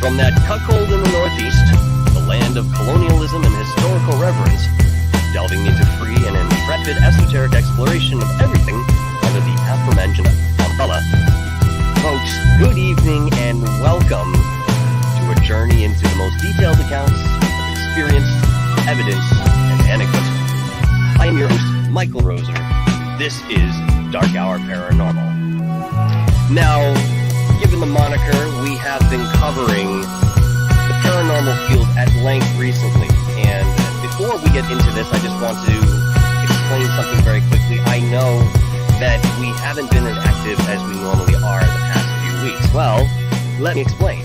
From that cuckold in the Northeast, the land of colonialism and historical reverence, delving into free and intrepid esoteric exploration of everything under the aforementioned umbrella. Folks, good evening and welcome to a journey into the most detailed accounts of experience, evidence, and anecdote. I am your host, Michael Roser. This is Dark Hour Paranormal. Now, given the moniker, we have been covering the paranormal field at length recently. And before we get into this, I just want to explain something very quickly. I know that we haven't been as active as we normally are the past few weeks. Well, let me explain.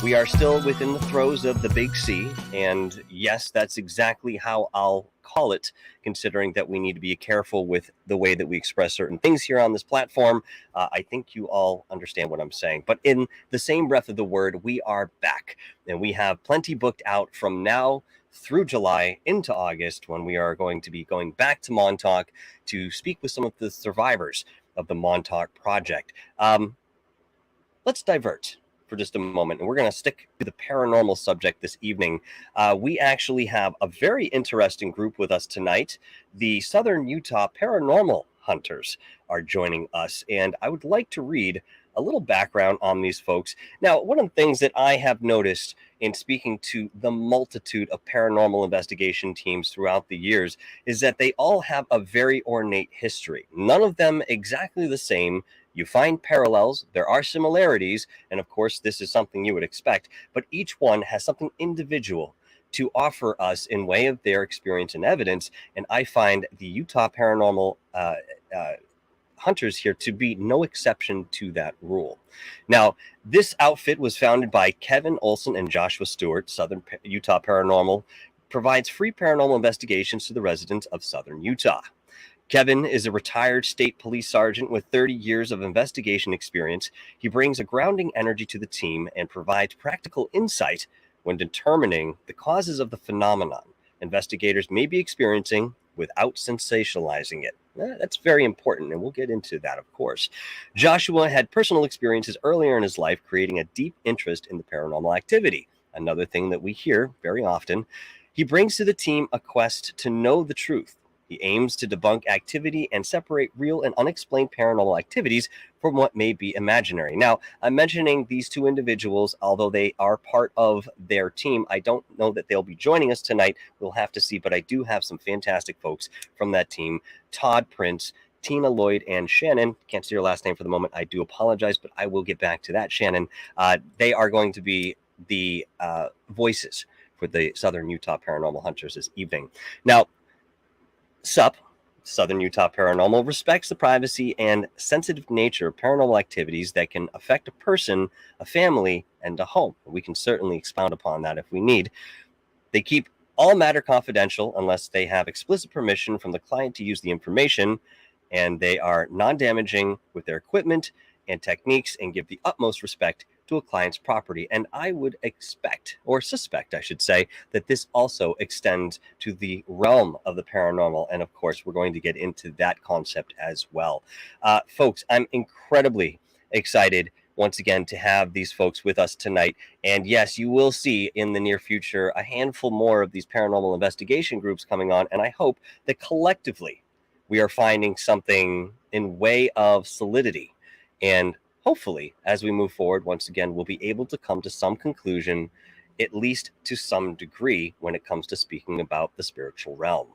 We are still within the throes of the Big C, and yes, that's exactly how I'll call it, considering that we need to be careful with the way that we express certain things here on this platform. I think you all understand what I'm saying. But in the same breath of the word, we are back, and we have plenty booked out from now through July into August, when we are going to be going back to Montauk to speak with some of the survivors of the Montauk Project. Let's divert for just a moment, and we're going to stick to the paranormal subject this evening. We actually have a very interesting group with us tonight. The Southern Utah Paranormal Hunters are joining us, and I would like to read a little background on these folks. Now, one of the things that I have noticed in speaking to the multitude of paranormal investigation teams throughout the years is that they all have a very ornate history. None of them exactly the same. You find parallels, there are similarities, and of course this is something you would expect, but each one has something individual to offer us in way of their experience and evidence, and I find the Utah Paranormal Hunters here to be no exception to that rule. Now, this outfit was founded by Kevin Olson and Joshua Stewart. Southern Utah Paranormal provides free paranormal investigations to the residents of Southern Utah. Kevin is a retired state police sergeant with 30 years of investigation experience. He brings a grounding energy to the team and provides practical insight when determining the causes of the phenomenon investigators may be experiencing without sensationalizing it. That's very important, and we'll get into that, of course. Joshua had personal experiences earlier in his life, creating a deep interest in the paranormal activity. Another thing that we hear very often, he brings to the team a quest to know the truth. He aims to debunk activity and separate real and unexplained paranormal activities from what may be imaginary. Now, I'm mentioning these two individuals, although they are part of their team. I don't know that they'll be joining us tonight. We'll have to see, but I do have some fantastic folks from that team. Todd Prince, Tina Lloyd, and Shannon. Can't see your last name for the moment. I do apologize, but I will get back to that, Shannon. They are going to be the voices for the Southern Utah Paranormal Hunters this evening. Now, SUP, Southern Utah Paranormal, respects the privacy and sensitive nature of paranormal activities that can affect a person, a family, and a home. We can certainly expound upon that if we need. They keep all matter confidential unless they have explicit permission from the client to use the information, and they are non-damaging with their equipment and techniques and give the utmost respect to a client's property. And I would expect, or suspect, I should say, that this also extends to the realm of the paranormal. And of course, we're going to get into that concept as well. Folks, I'm incredibly excited once again to have these folks with us tonight. And yes, you will see in the near future a handful more of these paranormal investigation groups coming on. And I hope that collectively we are finding something in way of solidity. And hopefully, as we move forward, once again, we'll be able to come to some conclusion, at least to some degree, when it comes to speaking about the spiritual realm.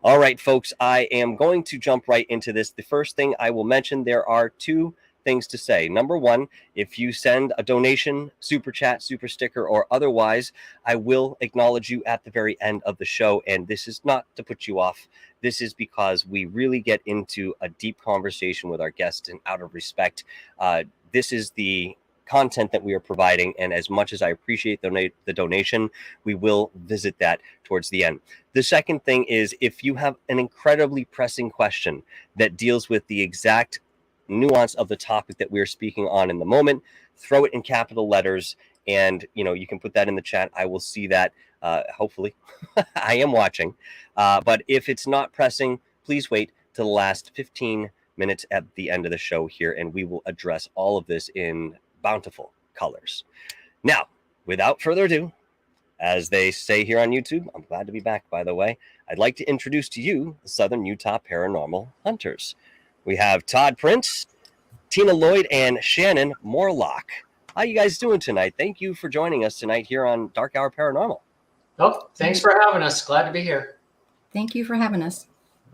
All right, folks, I am going to jump right into this. The first thing I will mention, there are two things to say. Number one, if you send a donation, super chat, super sticker, or otherwise, I will acknowledge you at the very end of the show. And this is not to put you off. This is because we really get into a deep conversation with our guests, and out of respect, this is the content that we are providing. And as much as I appreciate the donation, we will visit that towards the end. The second thing is, if you have an incredibly pressing question that deals with the exact nuance of the topic that we're speaking on in the moment, throw it in capital letters, and you can put that in the chat. I will see that. Hopefully I am watching, but if it's not pressing, please wait to the last 15 minutes at the end of the show here, and we will address all of this in bountiful colors. Now, without further ado, as they say here on YouTube, I'm glad to be back, by the way, I'd like to introduce to you the Southern Utah Paranormal Hunters. We have Todd Prince, Tina Lloyd, and Shannon Morlock. How you guys doing tonight? Thank you for joining us tonight here on Dark Hour Paranormal. Oh, thanks for having us. Glad to be here. Thank you for having us.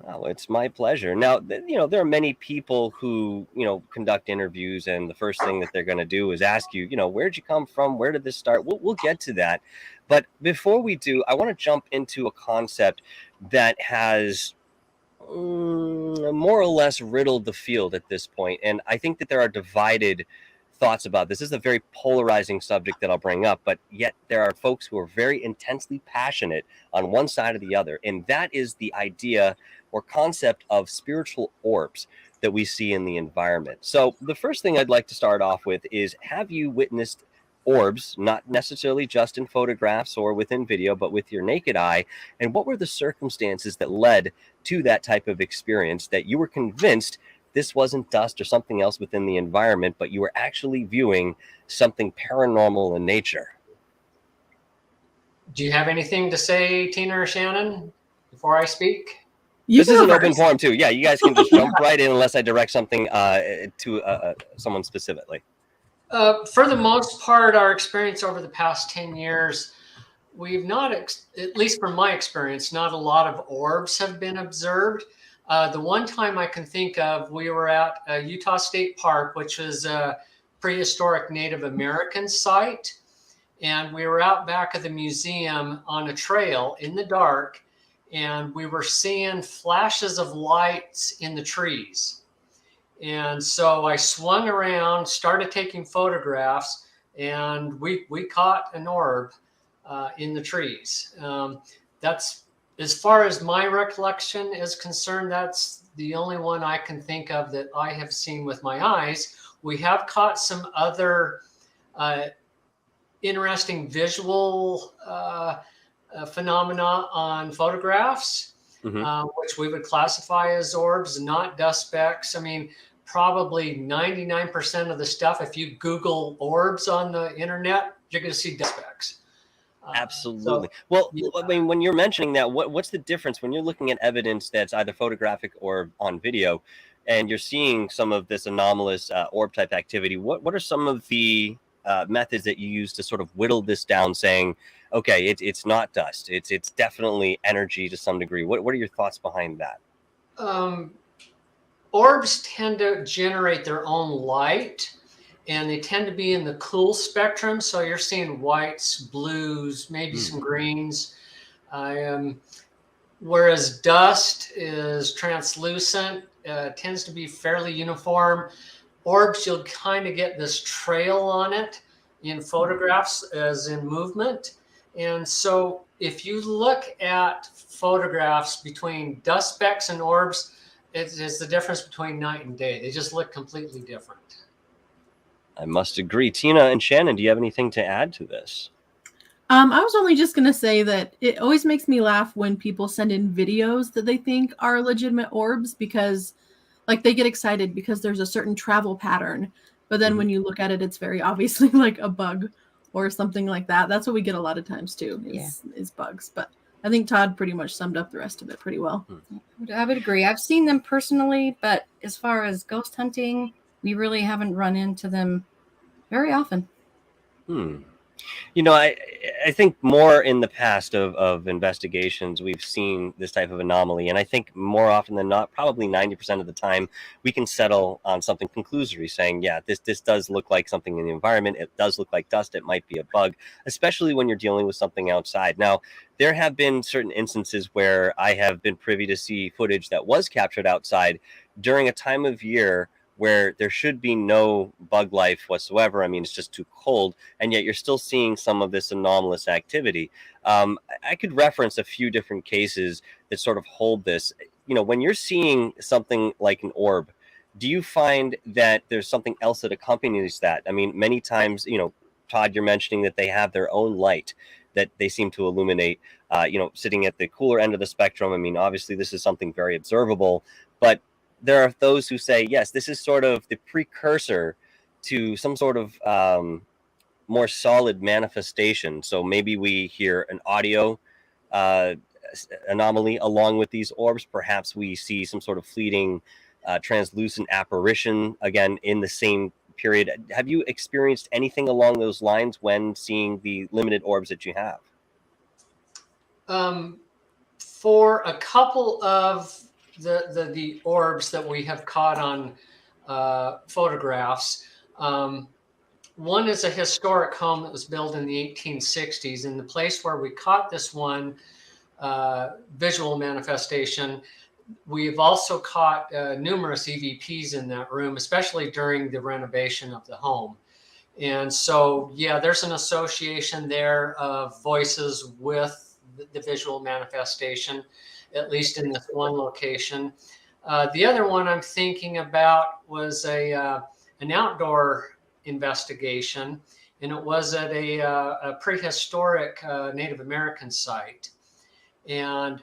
Oh, it's my pleasure. Now, there are many people who, conduct interviews, and the first thing that they're going to do is ask you, where'd you come from? Where did this start? We'll get to that. But before we do, I want to jump into a concept that has more or less riddled the field at this point. And I think that there are divided thoughts about this. This is a very polarizing subject that I'll bring up, but yet there are folks who are very intensely passionate on one side or the other. And that is the idea or concept of spiritual orbs that we see in the environment. So the first thing I'd like to start off with is, have you witnessed orbs, not necessarily just in photographs or within video, but with your naked eye? And what were the circumstances that led to that type of experience that you were convinced this wasn't dust or something else within the environment, but you were actually viewing something paranormal in nature? Do you have anything to say, Tina or Shannon, before I speak? This is an open forum too. Yeah, you guys can just jump right in unless I direct something to someone specifically. For the most part, our experience over the past 10 years, we've not, at least from my experience, not a lot of orbs have been observed. The one time I can think of, we were at Utah State Park, which is a prehistoric Native American site. And we were out back of the museum on a trail in the dark, and we were seeing flashes of lights in the trees. And so I swung around, started taking photographs, and we caught an orb in the trees. That's, as far as my recollection is concerned, that's the only one I can think of that I have seen with my eyes. We have caught some other interesting visual phenomena on photographs, which we would classify as orbs, not dust specks. I mean, probably 99% of the stuff, if you Google orbs on the internet, you're going to see dust specks. Absolutely. Well, I mean, when you're mentioning that, what's the difference when you're looking at evidence that's either photographic or on video, and you're seeing some of this anomalous orb type activity? What are some of the methods that you use to sort of whittle this down, saying, okay, it's not dust, it's definitely energy to some degree? What are your thoughts behind that? Orbs tend to generate their own light, and they tend to be in the cool spectrum. So you're seeing whites, blues, maybe some greens. Whereas dust is translucent, tends to be fairly uniform. Orbs, you'll kind of get this trail on it in photographs as in movement. And so if you look at photographs between dust specks and orbs, it's the difference between night and day. They just look completely different. I must agree. Tina and Shannon, do you have anything to add to this? I was only just going to say that it always makes me laugh when people send in videos that they think are legitimate orbs, because like they get excited because there's a certain travel pattern. But then when you look at it, it's very obviously like a bug or something like that. That's what we get a lot of times too, is bugs. But I think Todd pretty much summed up the rest of it pretty well. I would agree. I've seen them personally, but as far as ghost hunting, we really haven't run into them very often. You know, I think more in the past of investigations, we've seen this type of anomaly. And I think more often than not, probably 90% of the time, we can settle on something conclusory, saying, yeah, this does look like something in the environment. It does look like dust. It might be a bug, especially when you're dealing with something outside. Now, there have been certain instances where I have been privy to see footage that was captured outside during a time of year where there should be no bug life whatsoever. I mean, it's just too cold, and yet you're still seeing some of this anomalous activity. I could reference a few different cases that sort of hold this. You know, when you're seeing something like an orb, do you find that there's something else that accompanies that? I mean, many times, you know, Todd, you're mentioning that they have their own light that they seem to illuminate, you know, sitting at the cooler end of the spectrum. I mean, obviously, this is something very observable, but there are those who say, yes, this is sort of the precursor to some sort of more solid manifestation. So maybe we hear an audio anomaly along with these orbs. Perhaps we see some sort of fleeting translucent apparition again in the same period. Have you experienced anything along those lines when seeing the limited orbs that you have? For a couple of the orbs that we have caught on photographs, one is a historic home that was built in the 1860s, and the place where we caught this one visual manifestation, we've also caught numerous EVPs in that room, especially during the renovation of the home. And so, yeah, there's an association there of voices with the visual manifestation, at least in this one location. The other one I'm thinking about was an outdoor investigation, and it was at a prehistoric Native American site. And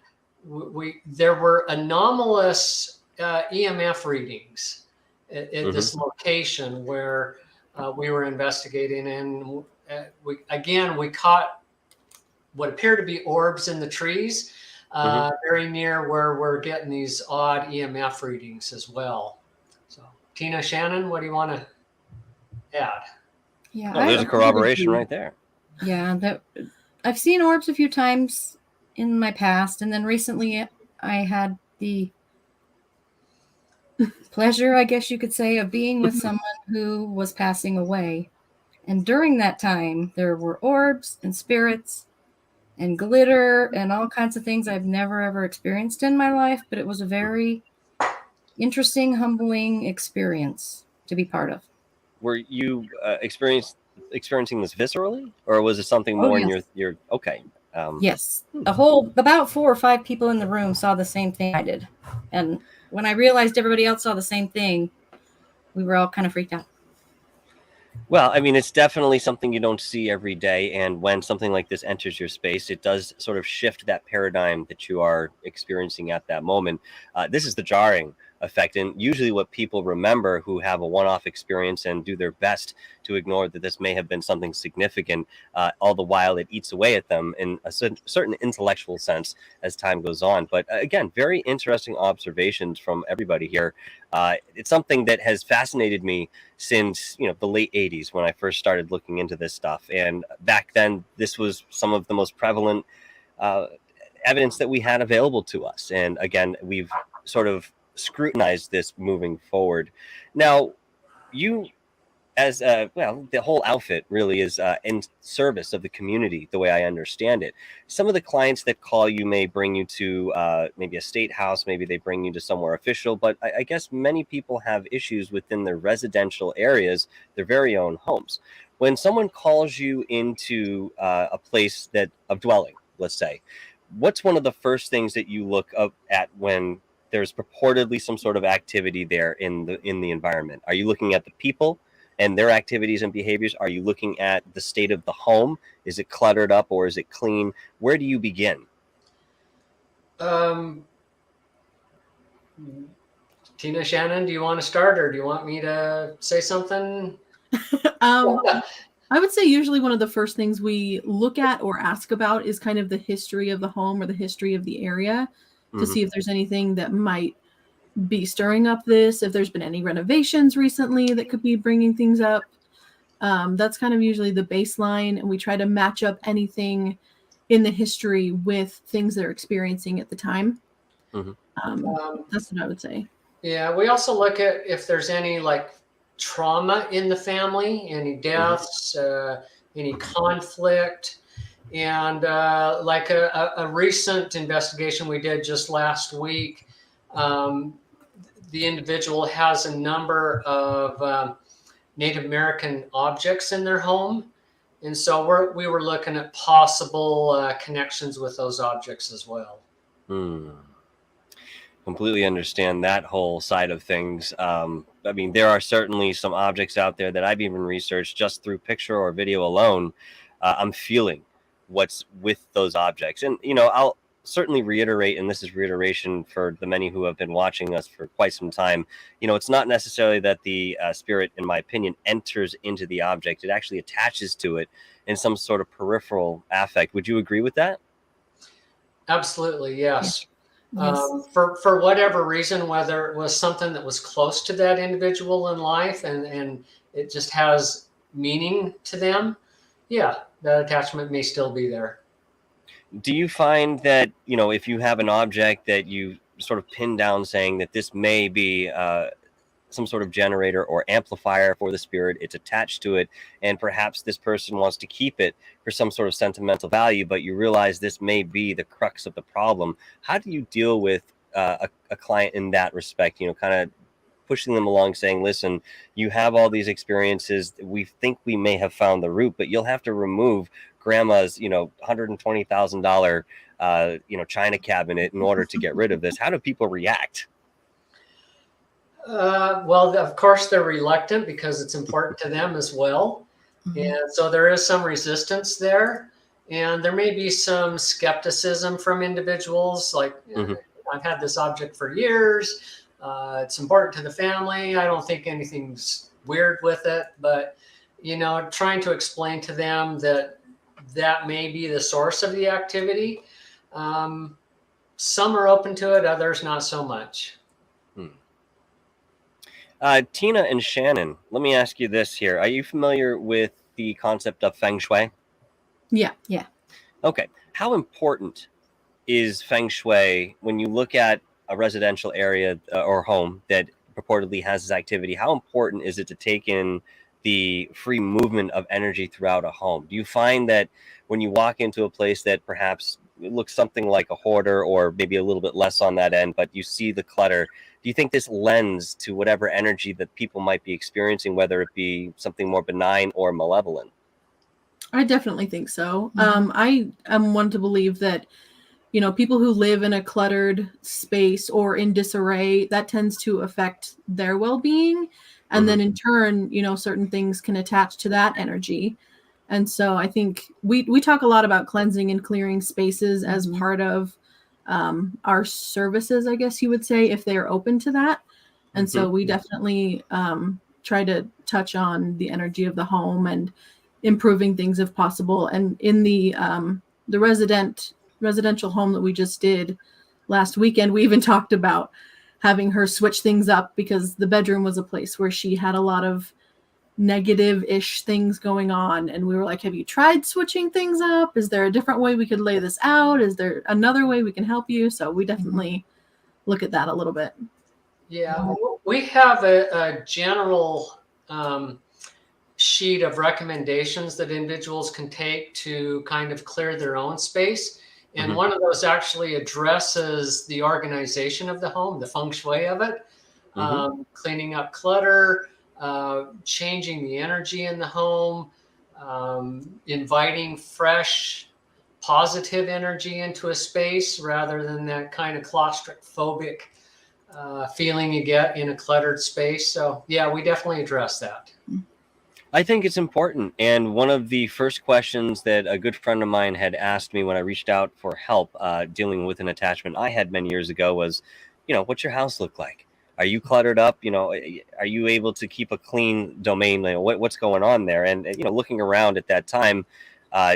there were anomalous EMF readings at this location where we were investigating, and we caught what appear to be orbs in the trees, very near where we're getting these odd EMF readings as well. So, Tina, Shannon, what do you want to add? Yeah, there's a corroboration right there. Yeah, I've seen orbs a few times in my past, and then recently I had the pleasure, I guess you could say, of being with someone who was passing away. And during that time, there were orbs and spirits and glitter and all kinds of things I've never ever experienced in my life, but it was a very interesting, humbling experience to be part of. Were you experiencing this viscerally, or was it something more in your okay? Yes, about 4 or 5 people in the room saw the same thing I did, and when I realized everybody else saw the same thing, we were all kind of freaked out. Well, I mean, it's definitely something you don't see every day. And when something like this enters your space, it does sort of shift that paradigm that you are experiencing at that moment. This is the jarring effect. And usually what people remember who have a one-off experience and do their best to ignore that this may have been something significant, all the while it eats away at them in a certain intellectual sense as time goes on. But again, very interesting observations from everybody here. It's something that has fascinated me since, the late 80s when I first started looking into this stuff. And back then, this was some of the most prevalent evidence that we had available to us. And again, we've sort of scrutinized this moving forward. Now, you as the whole outfit really is in service of the community, the way I understand it. Some of the clients that call you may bring you to maybe a state house, maybe they bring you to somewhere official, but I guess many people have issues within their residential areas, their very own homes. When someone calls you into a place of dwelling, let's say, what's one of the first things that you look up at when there's purportedly some sort of activity there in the environment? Are you looking at the people and their activities and behaviors? Are you looking at the state of the home? Is it cluttered up or is it clean? Where do you begin? Tina, Shannon, do you want to start, or do you want me to say something? I would say usually one of the first things we look at or ask about is kind of the history of the home or the history of the area to see if there's anything that might be stirring up this, if there's been any renovations recently that could be bringing things up. That's kind of usually the baseline, and we try to match up anything in the history with things they're experiencing at the time. That's what I would say. Yeah, we also look at if there's any trauma in the family, any deaths, any conflict. And a recent investigation we did just last week, the individual has a number of Native American objects in their home. And so we were looking at possible connections with those objects as well. Completely understand that whole side of things. I mean, there are certainly some objects out there that I've even researched just through picture or video alone. I'm feeling what's with those objects. And, certainly reiterate, and this is reiteration for the many who have been watching us for quite some time, it's not necessarily that the spirit, in my opinion, enters into the object. It actually attaches to it in some sort of peripheral affect. Would you agree with that? Absolutely, yes. Yes. For whatever reason, whether it was something that was close to that individual in life and it just has meaning to them, yeah, that attachment may still be there. Do you find that, if you have an object that you sort of pin down saying that this may be some sort of generator or amplifier for the spirit, it's attached to it, and perhaps this person wants to keep it for some sort of sentimental value, but you realize this may be the crux of the problem, how do you deal with a client in that respect, kind of pushing them along, saying, listen, you have all these experiences, we think we may have found the root, but you'll have to remove grandma's $120,000 china cabinet in order to get rid of this? How do people react? Well, of course, they're reluctant because it's important to them as well. And so there is some resistance there. And there may be some skepticism from individuals like, I've had this object for years. It's important to the family. I don't think anything's weird with it. But, trying to explain to them that that may be the source of the activity. Some are open to it, others not so much. Tina and Shannon, let me ask you this here. Are you familiar with the concept of Feng Shui? Yeah. Okay. How important is Feng Shui when you look at a residential area or home that purportedly has this activity? How important is it to take in the free movement of energy throughout a home? Do you find that when you walk into a place that perhaps looks something like a hoarder or maybe a little bit less on that end, but you see the clutter, do you think this lends to whatever energy that people might be experiencing, whether it be something more benign or malevolent? I definitely think so. I am one to believe that, people who live in a cluttered space or in disarray, that tends to affect their well-being. And then in turn, certain things can attach to that energy. And so I think we talk a lot about cleansing and clearing spaces as part of our services, I guess you would say, if they're open to that. And so we definitely try to touch on the energy of the home and improving things if possible. And in the residential home that we just did last weekend, we even talked about having her switch things up because the bedroom was a place where she had a lot of negative-ish things going on. And we were like, have you tried switching things up? Is there a different way we could lay this out? Is there another way we can help you? So we definitely look at that a little bit. Yeah, we have a general sheet of recommendations that individuals can take to kind of clear their own space. And one of those actually addresses the organization of the home, the feng shui of it, cleaning up clutter, changing the energy in the home, inviting fresh, positive energy into a space rather than that kind of claustrophobic feeling you get in a cluttered space. So yeah, we definitely address that. I think it's important. And one of the first questions that a good friend of mine had asked me when I reached out for help dealing with an attachment I had many years ago was, what's your house look like? Are you cluttered up? Are you able to keep a clean domain? What's going on there? And, looking around at that time,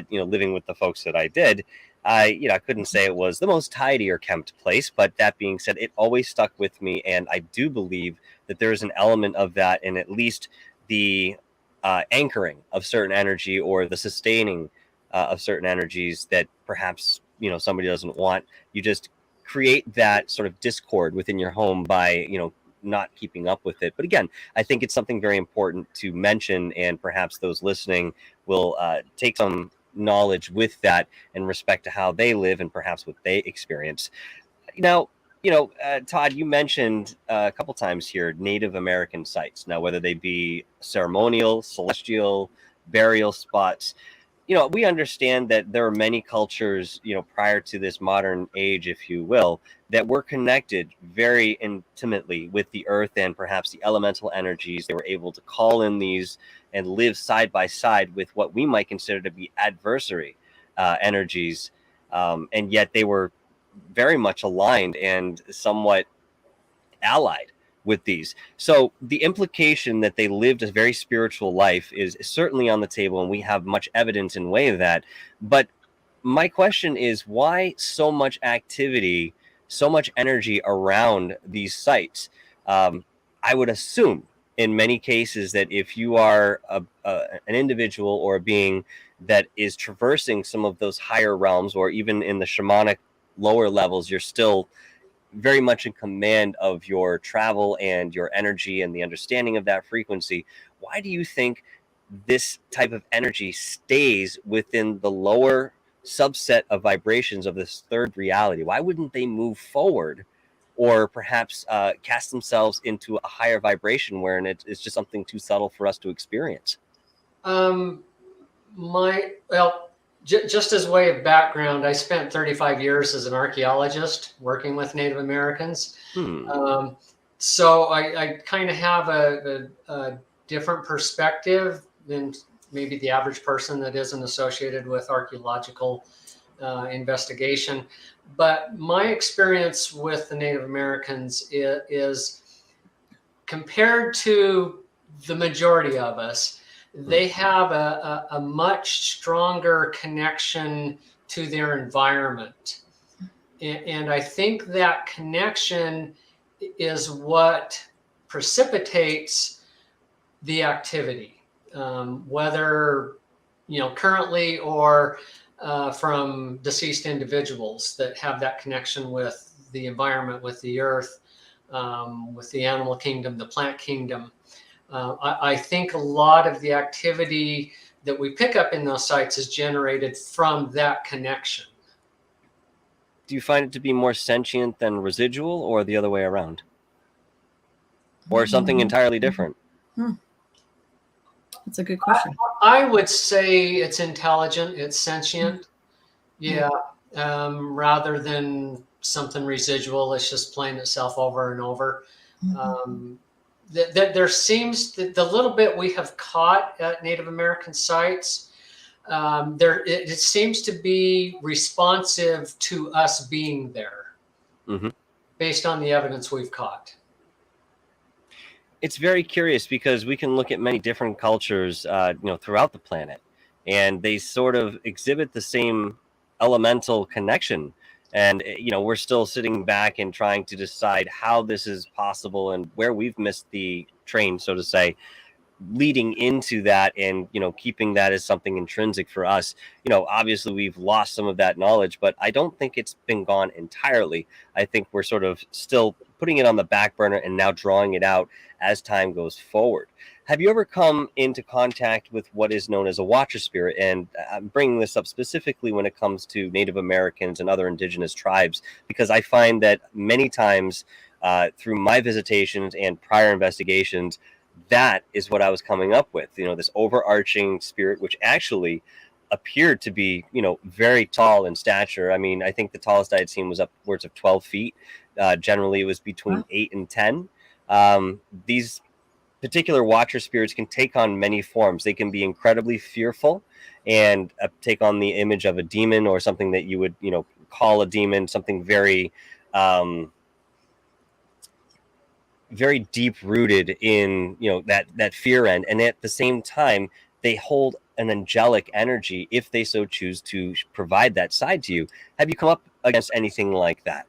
living with the folks that I did, I couldn't say it was the most tidy or kept place, but that being said, it always stuck with me. And I do believe that there is an element of that in at least the anchoring of certain energy or the sustaining of certain energies that perhaps, somebody doesn't want. You just create that sort of discord within your home by, not keeping up with it. But again, I think it's something very important to mention, and perhaps those listening will take some knowledge with that in respect to how they live and perhaps what they experience. Now, Todd, you mentioned a couple times here Native American sites. Now, whether they be ceremonial, celestial, burial spots, we understand that there are many cultures, prior to this modern age, if you will, that were connected very intimately with the earth and perhaps the elemental energies. They were able to call in these and live side by side with what we might consider to be adversary energies. And yet they were very much aligned and somewhat allied with these. So the implication that they lived a very spiritual life is certainly on the table, and we have much evidence in way of that. But my question is, why so much activity, so much energy around these sites? I would assume in many cases that if you are an individual or a being that is traversing some of those higher realms, or even in the shamanic lower levels, you're still very much in command of your travel and your energy and the understanding of that frequency. Why do you think this type of energy stays within the lower subset of vibrations of this third reality? Why wouldn't they move forward, or perhaps cast themselves into a higher vibration where it's just something too subtle for us to experience? Just as way of background, I spent 35 years as an archaeologist working with Native Americans. So I kind of have a different perspective than maybe the average person that isn't associated with archaeological investigation. But my experience with the Native Americans is compared to the majority of us, they have a much stronger connection to their environment. And I think that connection is what precipitates the activity, whether, currently or from deceased individuals that have that connection with the environment, with the earth, with the animal kingdom, the plant kingdom. I think a lot of the activity that we pick up in those sites is generated from that connection. Do you find it to be more sentient than residual, or the other way around? Or something entirely different? That's a good question. I would say it's intelligent, it's sentient. Yeah. Rather than something residual, it's just playing itself over and over. There seems that the little bit we have caught at Native American sites, it seems to be responsive to us being there, based on the evidence we've caught. It's very curious because we can look at many different cultures, throughout the planet, and they sort of exhibit the same elemental connection. And, we're still sitting back and trying to decide how this is possible and where we've missed the train, so to say, leading into that and, keeping that as something intrinsic for us. Obviously we've lost some of that knowledge, but I don't think it's been gone entirely. I think we're sort of still putting it on the back burner and now drawing it out as time goes forward. Have you ever come into contact with what is known as a watcher spirit? And I'm bringing this up specifically when it comes to Native Americans and other indigenous tribes, because I find that many times through my visitations and prior investigations, that is what I was coming up with, this overarching spirit, which actually appeared to be, very tall in stature. I mean, I think the tallest I had seen was upwards of 12 feet. Generally, it was between 8 and 10. These particular watcher spirits can take on many forms. They can be incredibly fearful and take on the image of a demon, or something that you would, call a demon, something very, very deep rooted in, that fear end. And at the same time, they hold an angelic energy if they so choose to provide that side to you. Have you come up against anything like that?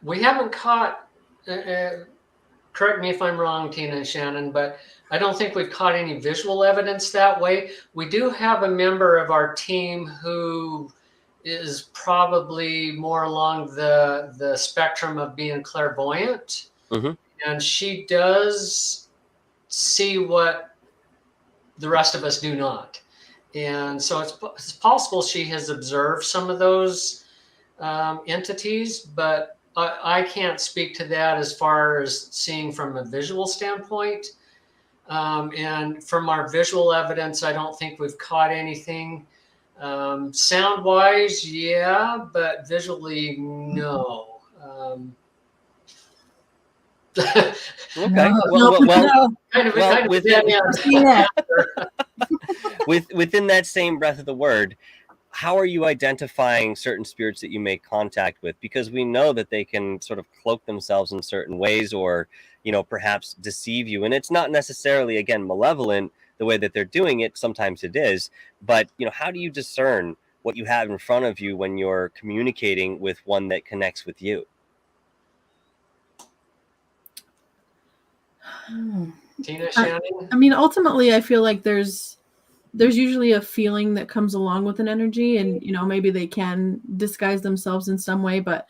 We haven't caught, correct me if I'm wrong, Tina and Shannon, but I don't think we've caught any visual evidence that way. We do have a member of our team who is probably more along the spectrum of being clairvoyant. And she does see what the rest of us do not. And so it's possible she has observed some of those entities, but I can't speak to that as far as seeing from a visual standpoint. And from our visual evidence, I don't think we've caught anything. Sound wise, yeah, but visually, no. Okay. Within that same breath of the word, how are you identifying certain spirits that you make contact with? Because we know that they can sort of cloak themselves in certain ways, or, perhaps deceive you. And it's not necessarily, again, malevolent the way that they're doing it. Sometimes it is. But, how do you discern what you have in front of you when you're communicating with one that connects with you? Tina, Shannon? I mean, ultimately, I feel like there's usually a feeling that comes along with an energy, and maybe they can disguise themselves in some way, but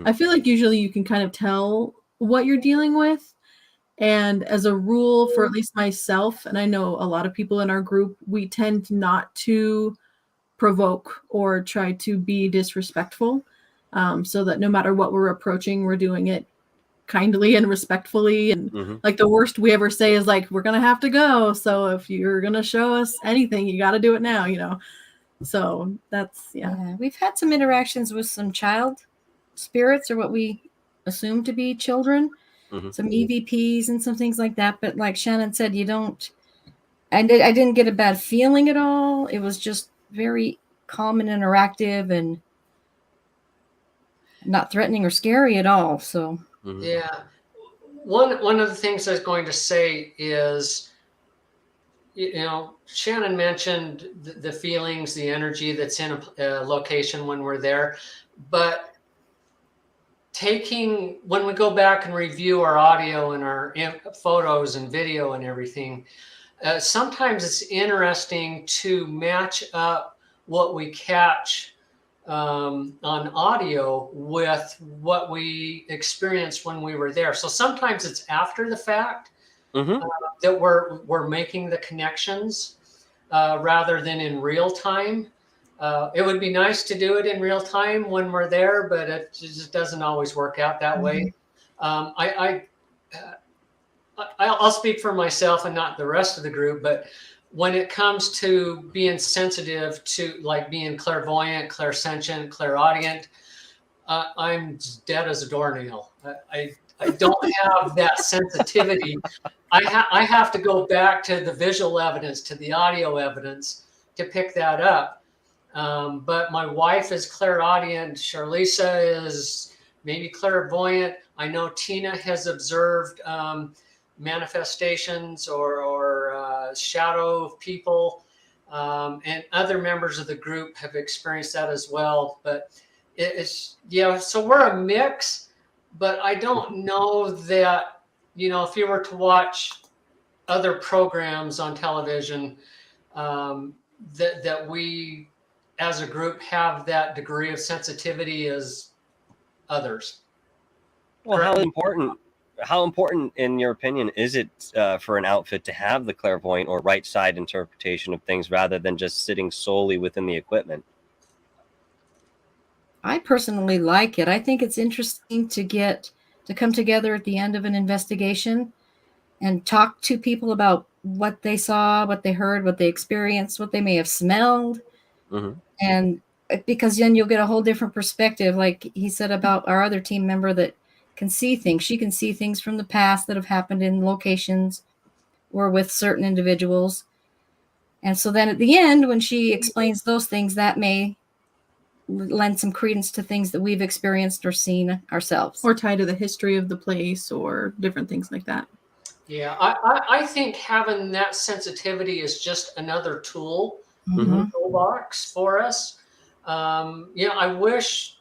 I feel like usually you can kind of tell what you're dealing with. And as a rule, for at least myself, and I know a lot of people in our group, we tend not to provoke or try to be disrespectful, so that no matter what we're approaching, we're doing it kindly and respectfully. And like the worst we ever say is like, we're gonna have to go, so if you're gonna show us anything, you got to do it now. So that's yeah. We've had some interactions with some child spirits, or what we assume to be children, some EVPs and some things like that. But like Shannon said, I didn't get a bad feeling at all. It was just very calm and interactive and not threatening or scary at all. So yeah, one of the things I was going to say is, Shannon mentioned the feelings, the energy that's in a location when we're there, but when we go back and review our audio and our photos and video and everything, sometimes it's interesting to match up what we catch on audio with what we experienced when we were there. So sometimes it's after the fact that we're making the connections rather than in real time. It would be nice to do it in real time when we're there, but it just doesn't always work out that way. I'll speak for myself and not the rest of the group, but when it comes to being sensitive to, like, being clairvoyant, clairsentient, clairaudient, I'm dead as a doornail. I don't have that sensitivity. I have to go back to the visual evidence, to the audio evidence to pick that up. But my wife is clairaudient. Charlisa is maybe clairvoyant. I know Tina has observed manifestations or shadow of people, and other members of the group have experienced that as well. But so we're a mix, but I don't know that, if you were to watch other programs on television, that we as a group have that degree of sensitivity as others. Well, how important, in your opinion, is it for an outfit to have the clairvoyant or right side interpretation of things rather than just sitting solely within the equipment? I personally like it. I think it's interesting to come together at the end of an investigation and talk to people about what they saw, what they heard, what they experienced, what they may have smelled. And because then you'll get a whole different perspective. Like he said about our other team member that can see things. She can see things from the past that have happened in locations or with certain individuals. And so then at the end, when she explains those things, that may lend some credence to things that we've experienced or seen ourselves. Or tie to the history of the place or different things like that. Yeah, I think having that sensitivity is just another tool in the toolbox for us. I wish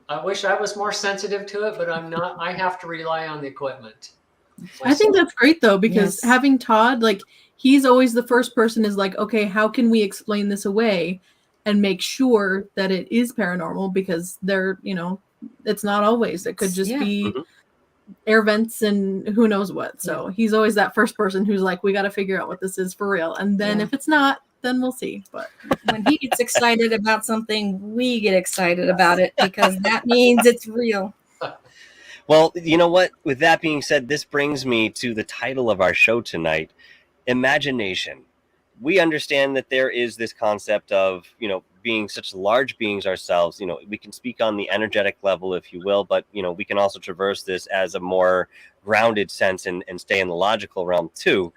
I was more sensitive to it, but I'm not. I have to rely on the equipment. I think that's great though, because having Todd, like, he's always the first person is like, okay, how can we explain this away and make sure that it is paranormal? Because it's not always. It could just be air vents and who knows what. So he's always that first person who's like, we got to figure out what this is for real. And then if it's not, then we'll see. But when he gets excited about something, we get excited about it because that means it's real. Well, you know what? With that being said, this brings me to the title of our show tonight, Imagination. We understand that there is this concept of, being such large beings ourselves. We can speak on the energetic level, if you will, but, we can also traverse this as a more grounded sense and stay in the logical realm too.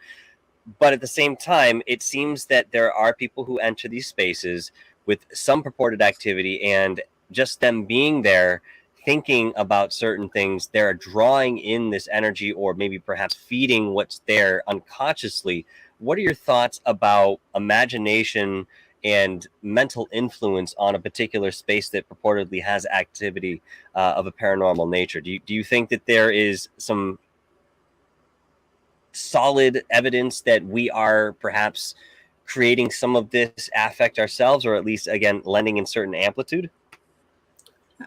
But at the same time, it seems that there are people who enter these spaces with some purported activity, and just them being there, thinking about certain things, they're drawing in this energy, or maybe perhaps feeding what's there unconsciously. What are your thoughts about imagination and mental influence on a particular space that purportedly has activity of a paranormal nature? Do you think that there is some solid evidence that we are perhaps creating some of this affect ourselves, or at least, again, lending in certain amplitude?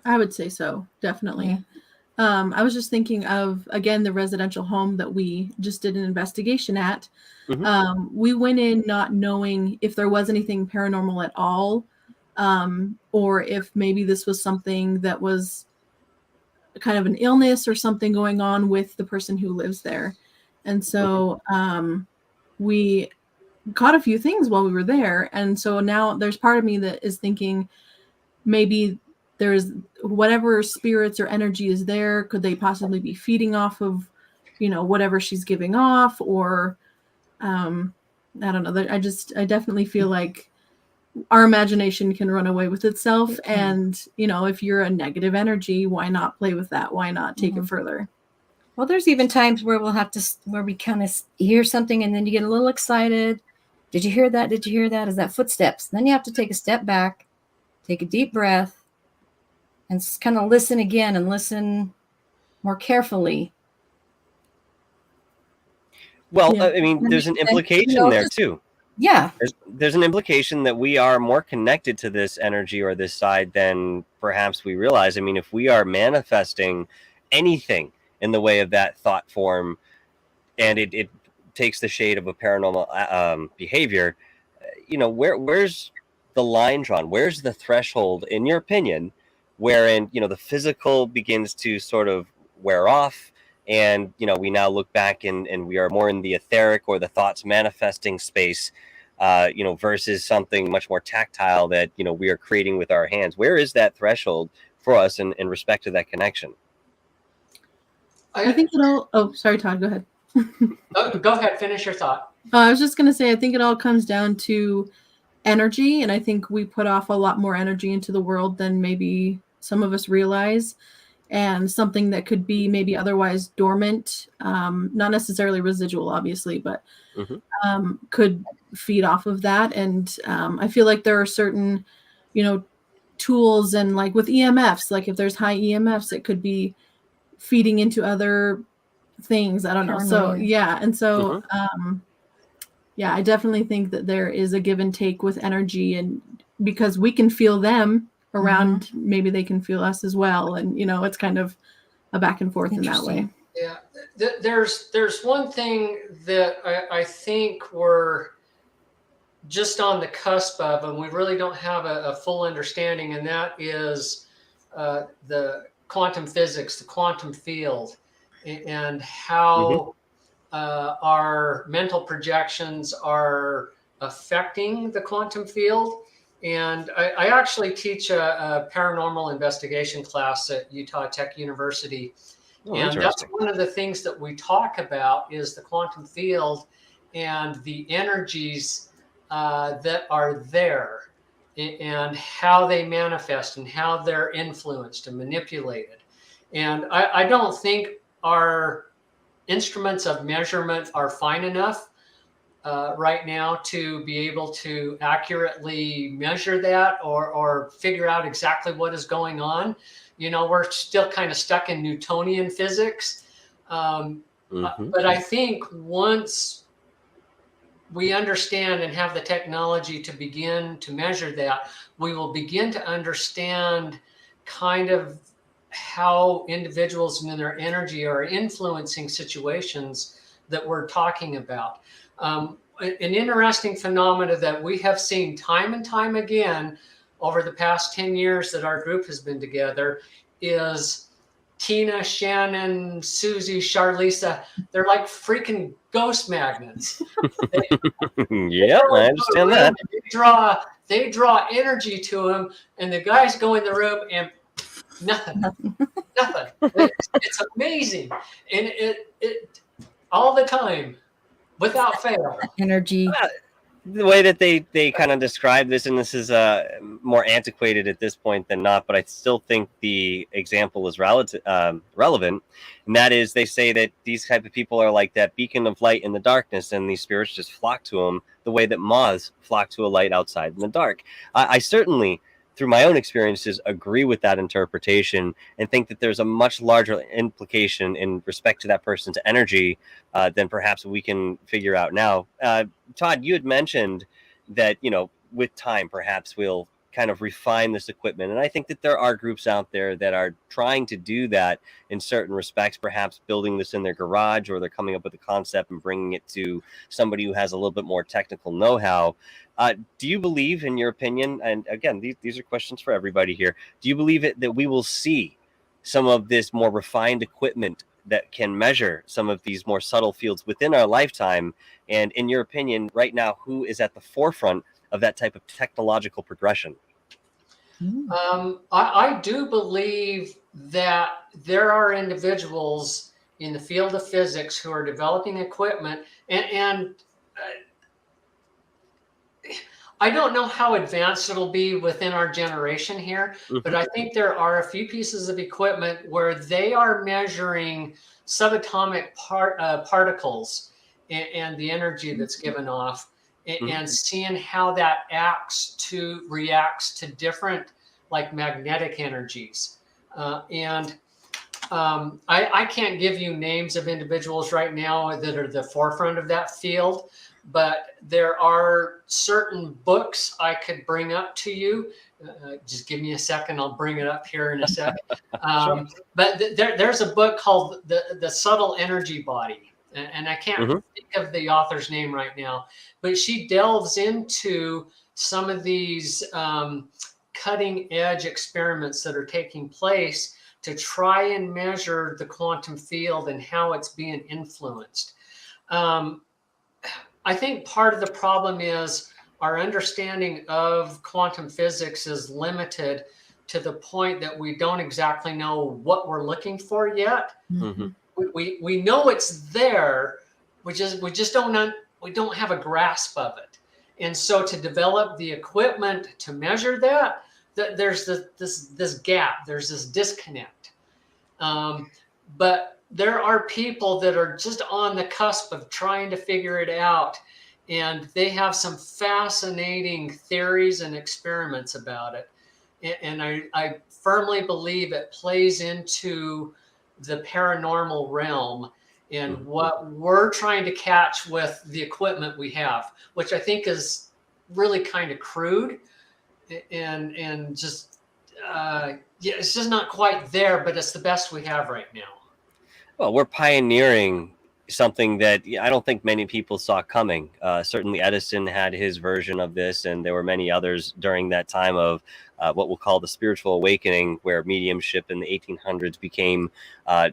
I would say so, definitely. Yeah. I was just thinking of, again, the residential home that we just did an investigation at. We went in not knowing if there was anything paranormal at all, or if maybe this was something that was kind of an illness or something going on with the person who lives there. And so we caught a few things while we were there. And so now there's part of me that is thinking maybe there's whatever spirits or energy is there. Could they possibly be feeding off of, whatever she's giving off? Or I don't know. I definitely feel like our imagination can run away with itself. And, if you're a negative energy, why not play with that? Why not take it further? Well, there's even times where where we kind of hear something and then you get a little excited. Did you hear that? Did you hear that? Is that footsteps? Then you have to take a step back, take a deep breath, and kind of listen again and listen more carefully. Well, Yeah. I mean, there's an implication there too. Yeah. There's an implication that we are more connected to this energy or this side than perhaps we realize. I mean, if we are manifesting anything in the way of that thought form, and it takes the shade of a paranormal behavior, where's the line drawn? Where's the threshold, in your opinion, wherein, the physical begins to sort of wear off, and, we now look back and we are more in the etheric or the thoughts manifesting space, versus something much more tactile that, we are creating with our hands? Where is that threshold for us in respect to that connection? I think it all. Oh, sorry, Todd. Go ahead. Go ahead. Finish your thought. I was just going to say, I think it all comes down to energy. And I think we put off a lot more energy into the world than maybe some of us realize. And something that could be maybe otherwise dormant, not necessarily residual, obviously, but could feed off of that. And I feel like there are certain, tools, and like with EMFs, like if there's high EMFs, it could be feeding into other things. I don't know. So yeah. And so I definitely think that there is a give and take with energy, and because we can feel them around, maybe they can feel us as well. And, it's kind of a back and forth in that way. Yeah. There's one thing that I think we're just on the cusp of, and we really don't have a full understanding. And that is the quantum physics, the quantum field, and how our mental projections are affecting the quantum field. And I actually teach a paranormal investigation class at Utah Tech University. And that's one of the things that we talk about is the quantum field and the energies that are there, and how they manifest and how they're influenced and manipulated. And I don't think our instruments of measurement are fine enough right now to be able to accurately measure that or figure out exactly what is going on. We're still kind of stuck in Newtonian physics. But I think once we understand and have the technology to begin to measure that, we will begin to understand kind of how individuals and their energy are influencing situations that we're talking about. An interesting phenomena that we have seen time and time again over the past 10 years that our group has been together is Tina, Shannon, Susie, Charlisa. They're like freaking ghost magnets. Yeah, I understand that. They draw energy to them, and the guys go in the room and nothing. It's amazing, and it all the time, without fail. Energy. the way that they kind of describe this, and this is more antiquated at this point than not, but I still think the example is relevant, and that is they say that these type of people are like that beacon of light in the darkness, and these spirits just flock to them the way that moths flock to a light outside in the dark. I certainly, through my own experiences, agree with that interpretation and think that there's a much larger implication in respect to that person's energy than perhaps we can figure out now. Todd, you had mentioned that, with time, perhaps we'll kind of refine this equipment. And I think that there are groups out there that are trying to do that in certain respects, perhaps building this in their garage, or they're coming up with a concept and bringing it to somebody who has a little bit more technical know-how. Do you believe, in your opinion, and again, these are questions for everybody here, do you believe that we will see some of this more refined equipment that can measure some of these more subtle fields within our lifetime? And in your opinion, right now, who is at the forefront of that type of technological progression? I do believe that there are individuals in the field of physics who are developing equipment, and I don't know how advanced it'll be within our generation here, but I think there are a few pieces of equipment where they are measuring subatomic particles and the energy that's given off, and seeing how that reacts to different, like, magnetic energies. I can't give you names of individuals right now that are the forefront of that field, but there are certain books I could bring up to you. Just give me a second. I'll bring it up here in a sec. Sure. But there's a book called The Subtle Energy Body. And I can't think of the author's name right now. But she delves into some of these cutting edge experiments that are taking place to try and measure the quantum field and how it's being influenced. I think part of the problem is our understanding of quantum physics is limited to the point that we don't exactly know what we're looking for yet. We know it's there, we just don't have a grasp of it. And so to develop the equipment to measure that there's this gap, there's this disconnect. But there are people that are just on the cusp of trying to figure it out, and they have some fascinating theories and experiments about it. And I firmly believe it plays into the paranormal realm and what we're trying to catch with the equipment we have, which I think is really kind of crude and just it's just not quite there, but it's the best we have right now. Well, we're pioneering something that I don't think many people saw coming. Certainly Edison had his version of this, and there were many others during that time of what we'll call the spiritual awakening, where mediumship in the 1800s became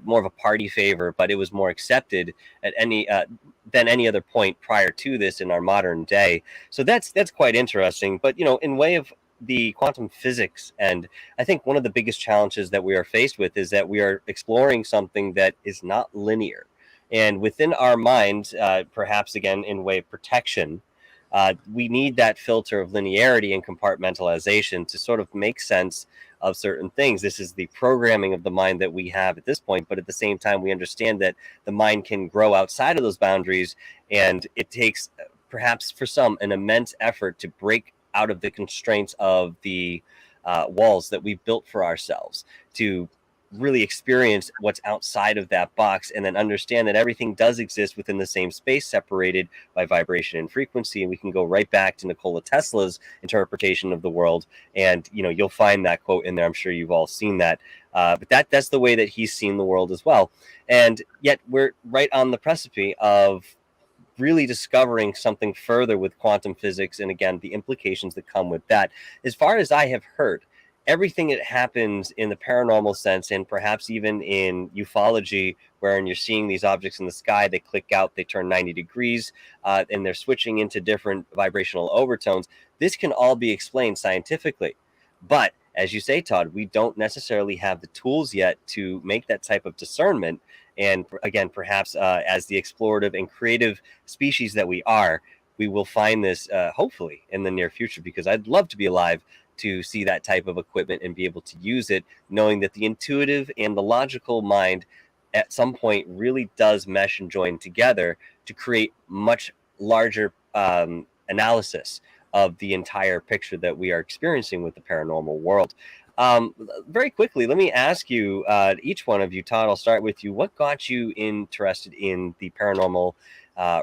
more of a party favor, but it was more accepted at than any other point prior to this in our modern day. So that's quite interesting. But, in way of the quantum physics, and I think one of the biggest challenges that we are faced with is that we are exploring something that is not linear. And within our minds, perhaps again in way of protection, we need that filter of linearity and compartmentalization to sort of make sense of certain things. This is the programming of the mind that we have at this point, but at the same time, we understand that the mind can grow outside of those boundaries, and it takes perhaps for some an immense effort to break out of the constraints of the walls that we've built for ourselves, to really experience what's outside of that box, and then understand that everything does exist within the same space, separated by vibration and frequency. And we can go right back to Nikola Tesla's interpretation of the world, and you'll find that quote in there. I'm sure you've all seen that, but that's the way that he's seen the world as well. And yet we're right on the precipice of really discovering something further with quantum physics, and again, the implications that come with that. As far as I have heard, everything that happens in the paranormal sense, and perhaps even in ufology, wherein you're seeing these objects in the sky, they click out, they turn 90 degrees, and they're switching into different vibrational overtones, this can all be explained scientifically. But as you say, Todd, we don't necessarily have the tools yet to make that type of discernment. And again, perhaps as the explorative and creative species that we are, we will find this hopefully in the near future, because I'd love to be alive to see that type of equipment and be able to use it, knowing that the intuitive and the logical mind at some point really does mesh and join together to create much larger analysis of the entire picture that we are experiencing with the paranormal world. Very quickly, let me ask you, each one of you, Todd, I'll start with you. What got you interested in the paranormal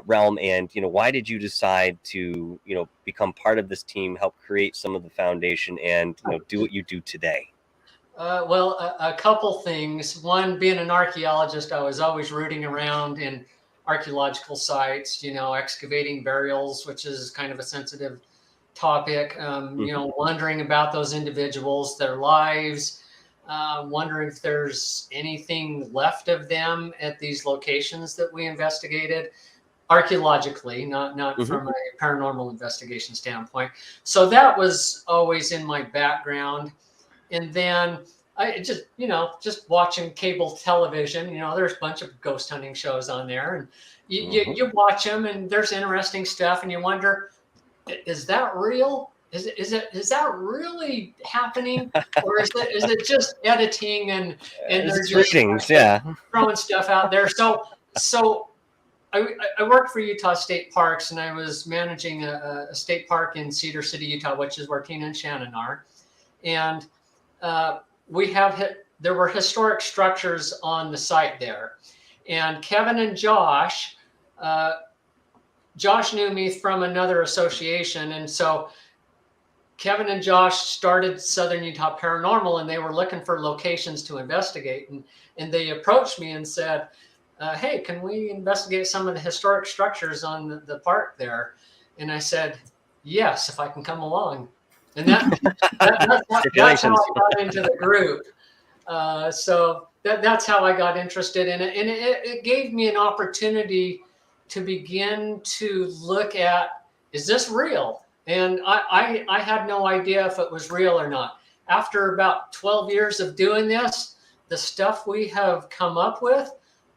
realm, and why did you decide to become part of this team, help create some of the foundation, and do what you do today? Well, a couple things. One, being an archaeologist, I was always rooting around in archaeological sites, excavating burials, which is kind of a sensitive topic, wondering about those individuals, their lives, wondering if there's anything left of them at these locations that we investigated archaeologically, not from a paranormal investigation standpoint. So that was always in my background. And then I just watching cable television, there's a bunch of ghost hunting shows on there, and you watch them, and there's interesting stuff, and you wonder, is that real? Is that really happening, or is it just editing and they're just throwing stuff out there? So I worked for Utah State Parks, and I was managing a state park in Cedar City, Utah, which is where Tina and Shannon are, and there were historic structures on the site there, and Kevin and Josh knew me from another association. And so Kevin and Josh started Southern Utah Paranormal, and they were looking for locations to investigate. And they approached me and said, hey, can we investigate some of the historic structures on the park there? And I said, yes, if I can come along. And that's how I got into the group. So that's how I got interested in it. And it gave me an opportunity to begin to look at, is this real? And I had no idea if it was real or not. After about 12 years of doing this, the stuff we have come up with,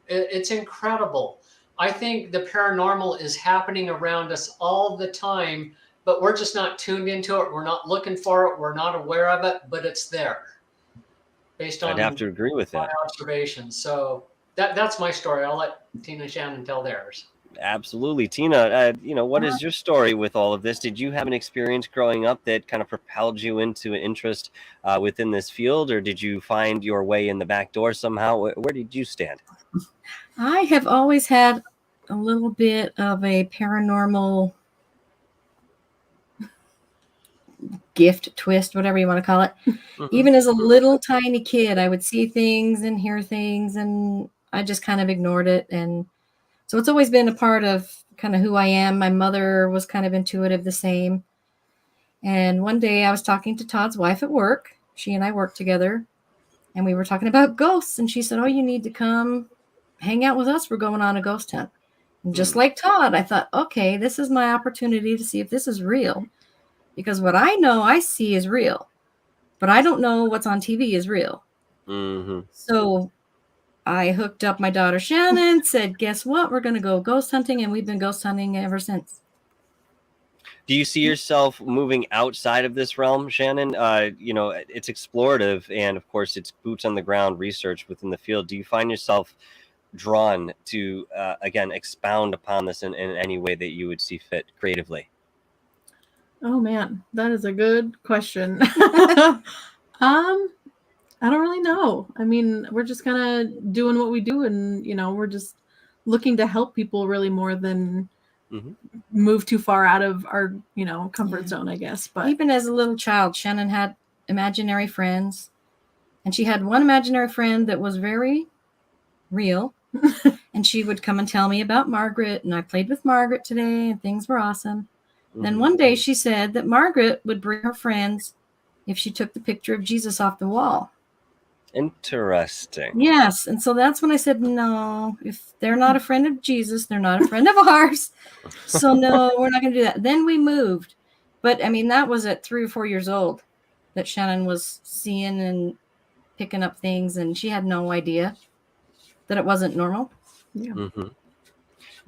it's incredible. I think the paranormal is happening around us all the time, but we're just not tuned into it. We're not looking for it. We're not aware of it, but it's there. Based on I'd have to agree with that. Observations. So that's my story. I'll let Tina and Shannon tell theirs. Absolutely. Tina, what is your story with all of this? Did you have an experience growing up that kind of propelled you into an interest within this field, or did you find your way in the back door somehow? Where did you stand? I have always had a little bit of a paranormal gift, twist, whatever you want to call it. Even as a little tiny kid, I would see things and hear things, and I just kind of ignored it. And so it's always been a part of kind of who I am. My mother was kind of intuitive, the same. And one day I was talking to Todd's wife at work. She and I worked together, and we were talking about ghosts. And she said, oh, you need to come hang out with us. We're going on a ghost hunt. And just like Todd, I thought, okay, this is my opportunity to see if this is real. Because what I know I see is real, but I don't know what's on TV is real. So I hooked up my daughter Shannon, said, guess what? We're going to go ghost hunting, and we've been ghost hunting ever since. Do you see yourself moving outside of this realm, Shannon? It's explorative, and of course it's boots on the ground research within the field. Do you find yourself drawn to, again, expound upon this in any way that you would see fit creatively? Oh man, that is a good question. I don't really know. I mean, we're just kind of doing what we do, and we're just looking to help people really more than move too far out of our comfort zone, I guess. But even as a little child, Shannon had imaginary friends, and she had one imaginary friend that was very real. And she would come and tell me about Margaret, and I played with Margaret today, and things were awesome. Then one day she said that Margaret would bring her friends if she took the picture of Jesus off the wall. Interesting. Yes. And so that's when I said, no, if they're not a friend of Jesus, they're not a friend of ours. So no, we're not going to do that. Then we moved. But I mean, that was at 3 or 4 years old that Shannon was seeing and picking up things, and she had no idea that it wasn't normal. Yeah.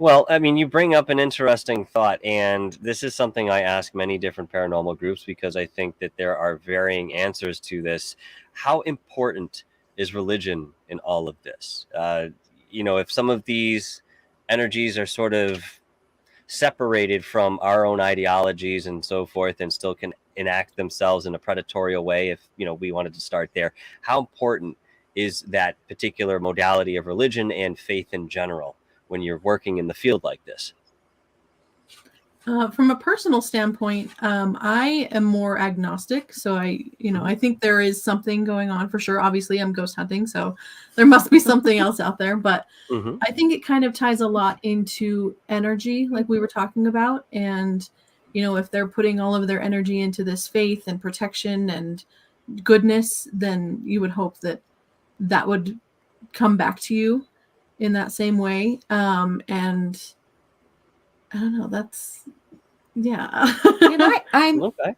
Well, I mean, you bring up an interesting thought, and this is something I ask many different paranormal groups because I think that there are varying answers to this. How important is religion in all of this? If some of these energies are sort of separated from our own ideologies and so forth and still can enact themselves in a predatory way, if we wanted to start there, how important is that particular modality of religion and faith in general when you're working in the field like this? From a personal standpoint, I am more agnostic. So I think there is something going on for sure. Obviously, I'm ghost hunting, so there must be something else out there. But Mm-hmm. I think it kind of ties a lot into energy, like we were talking about. And, if they're putting all of their energy into this faith and protection and goodness, then you would hope that that would come back to you in that same way. And I don't know, yeah. I'm Okay.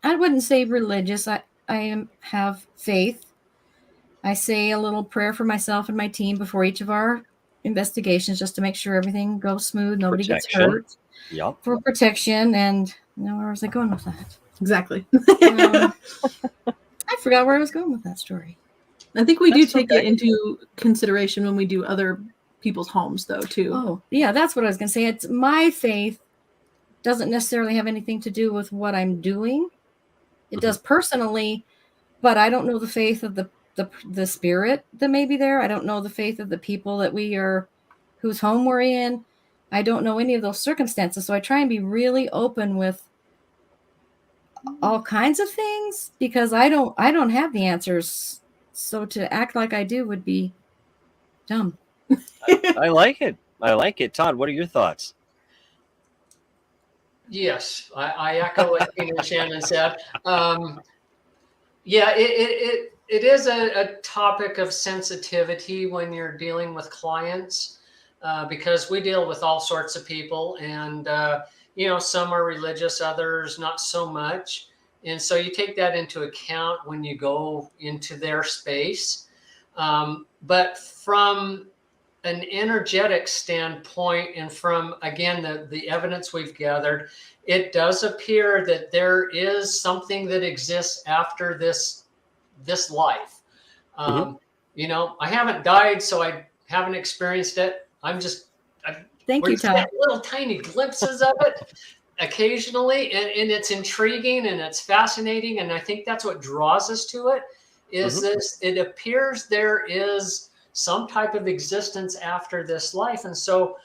I wouldn't say religious. Have faith. I say a little prayer for myself and my team before each of our investigations, just to make sure everything goes smooth, nobody gets Protection. hurt. Yep. For protection, and where was I going with that? Exactly. I forgot where I was going with that story. I think we do That's take okay. it into consideration when we do other people's homes, though, too. Oh, yeah, that's what I was going to say. It's my faith doesn't necessarily have anything to do with what I'm doing. It does personally, but I don't know the faith of the spirit that may be there. I don't know the faith of the people whose home we're in. I don't know any of those circumstances. So I try and be really open with all kinds of things because I don't have the answers. So to act like I do would be dumb. I like it. Todd, what are your thoughts? Yes, I echo what Tina and Shannon said. Yeah, it is a topic of sensitivity when you're dealing with clients because we deal with all sorts of people, and some are religious, others not so much, and so you take that into account when you go into their space. But from an energetic standpoint, and from again the evidence we've gathered, it does appear that there is something that exists after this life. I haven't died, so I haven't experienced it. Thank you, Todd. Little tiny glimpses of it occasionally, and it's intriguing and it's fascinating, and I think that's what draws us to it. Is this? It appears there is some type of existence after this life. And so,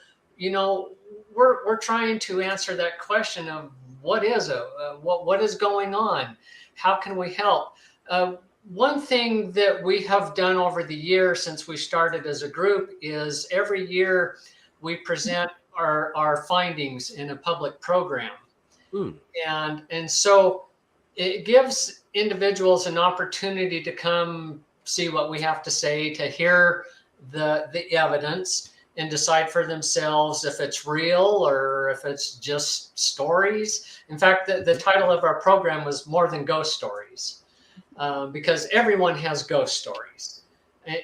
we're trying to answer that question of what is what is going on? How can we help? One thing that we have done over the years since we started as a group is every year we present our findings in a public program. And so it gives individuals an opportunity to come see what we have to say, to hear the evidence and decide for themselves if it's real or if it's just stories. In fact, the title of our program was More Than Ghost Stories, because everyone has ghost stories.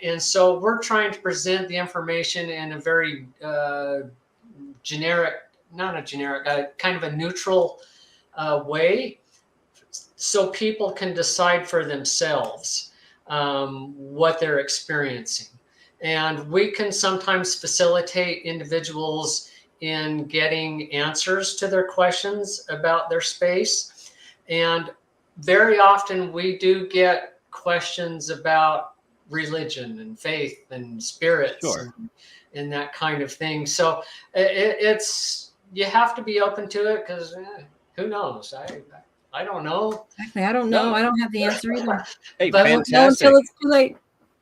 And so we're trying to present the information in a very kind of a neutral way, so people can decide for themselves what they're experiencing. And we can sometimes facilitate individuals in getting answers to their questions about their space. And very often we do get questions about religion and faith and spirits. Sure. and that kind of thing. So it's you have to be open to it because who knows? I don't know. Exactly. I don't know. I don't have the answer either. Hey, But Don't know fantastic. until it's too late.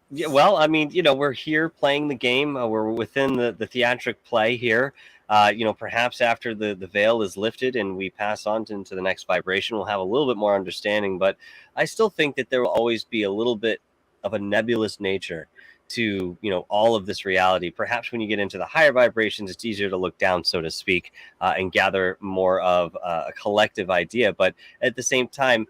Yeah, well, I mean, we're here playing the game. We're within the theatric play here. Perhaps after the veil is lifted and we pass on into the next vibration, we'll have a little bit more understanding. But I still think that there will always be a little bit of a nebulous nature to, all of this reality. Perhaps when you get into the higher vibrations, it's easier to look down, so to speak, and gather more of a collective idea. But at the same time,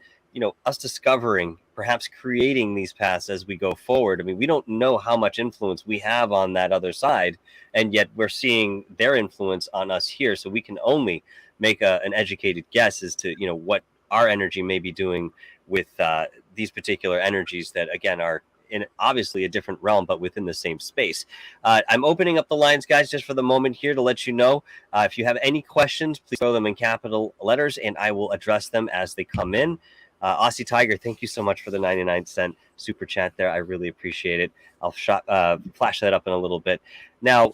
us discovering, perhaps creating these paths as we go forward. I mean, we don't know how much influence we have on that other side, and yet we're seeing their influence on us here. So we can only make an educated guess as to, what our energy may be doing with these particular energies that, again, are in obviously a different realm, but within the same space. I'm opening up the lines, guys, just for the moment here to let you know. If you have any questions, please throw them in capital letters, and I will address them as they come in. Aussie Tiger, thank you so much for the 99-cent super chat there. I really appreciate it. I'll flash that up in a little bit. Now,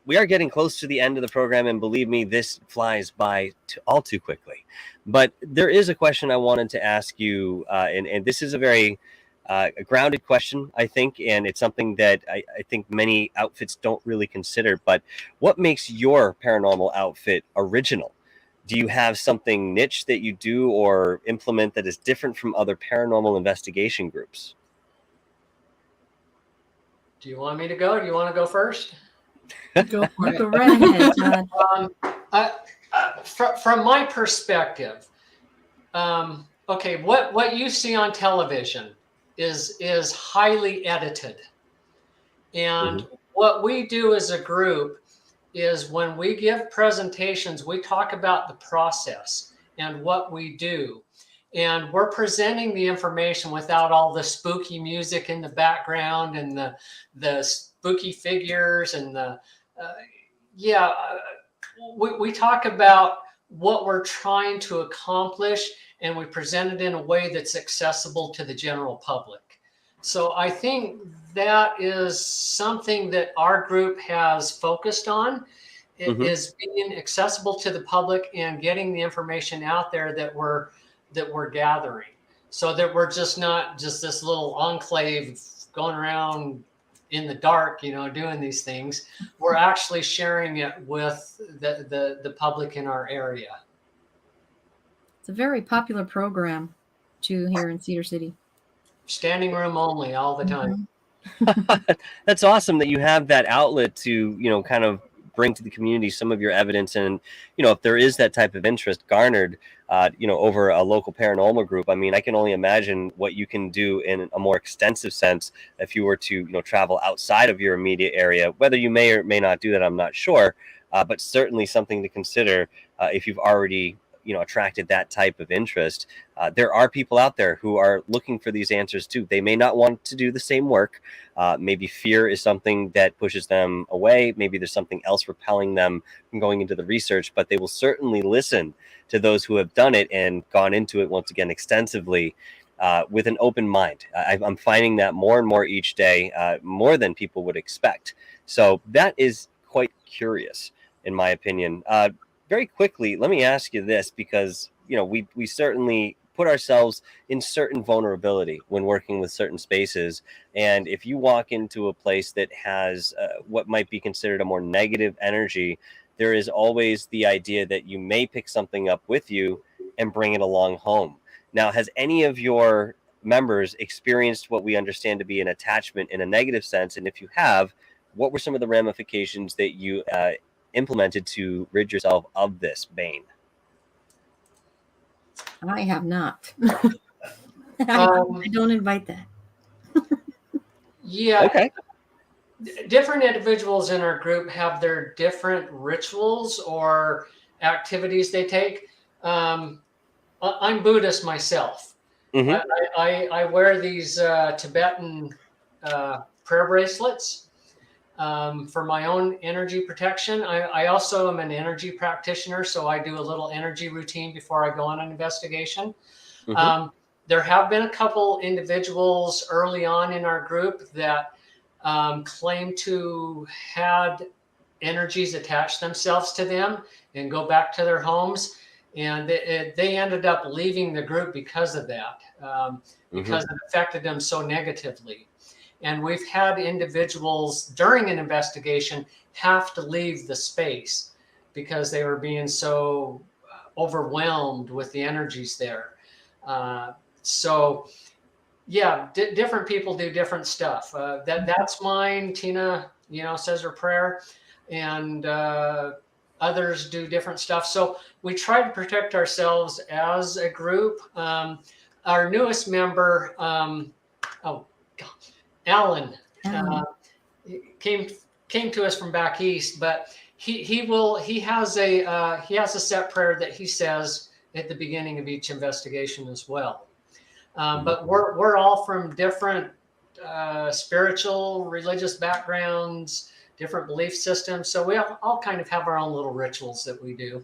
we are getting close to the end of the program, and believe me, this flies by all too quickly. But there is a question I wanted to ask you, and this is a very grounded question, I think, and it's something that I think many outfits don't really consider. But what makes your paranormal outfit original? Do you have something niche that you do or implement that is different from other paranormal investigation groups? Do you want me to go? Do you want to go first? Go for it. Go right ahead, John. From my perspective, okay, what you see on television is highly edited, and what we do as a group is when we give presentations, we talk about the process and what we do, and we're presenting the information without all the spooky music in the background and the spooky figures and we talk about what we're trying to accomplish, and we present it in a way that's accessible to the general public. So I think that is something that our group has focused on. It is being accessible to the public and getting the information out there that we're gathering, so that we're just not just this little enclave going around in the dark, doing these things. We're actually sharing it with the public in our area. It's a very popular program too here in Cedar City. Standing room only all the time. That's awesome that you have that outlet to, kind of bring to the community some of your evidence. And, if there is that type of interest garnered, over a local paranormal group, I mean, I can only imagine what you can do in a more extensive sense if you were to, travel outside of your immediate area. Whether you may or may not do that, I'm not sure, but certainly something to consider if you've already attracted that type of interest. There are people out there who are looking for these answers too. They may not want to do the same work. Maybe fear is something that pushes them away. Maybe there's something else repelling them from going into the research, but they will certainly listen to those who have done it and gone into it once again extensively with an open mind. I'm finding that more and more each day, more than people would expect. So that is quite curious, in my opinion. Very quickly, let me ask you this, because we certainly put ourselves in certain vulnerability when working with certain spaces. And if you walk into a place that has what might be considered a more negative energy, there is always the idea that you may pick something up with you and bring it along home. Now, has any of your members experienced what we understand to be an attachment in a negative sense? And if you have, what were some of the ramifications that you implemented to rid yourself of this bane? I have not. I don't invite that. Yeah. Okay. Different individuals in our group have their different rituals or activities they take. I'm Buddhist myself. I wear these Tibetan prayer bracelets for my own energy protection. I also am an energy practitioner, so I do a little energy routine before I go on an investigation. There have been a couple individuals early on in our group that claim to had energies attach themselves to them and go back to their homes. And they ended up leaving the group because of that, because it affected them so negatively. And we've had individuals during an investigation have to leave the space because they were being so overwhelmed with the energies there. Different people do different stuff. That's mine. Tina, says her prayer, and others do different stuff. So we try to protect ourselves as a group. Our newest member, Alan, came to us from back east, but he has a set prayer that he says at the beginning of each investigation as well. But we're all from different spiritual, religious backgrounds, different belief systems. So we all kind of have our own little rituals that we do.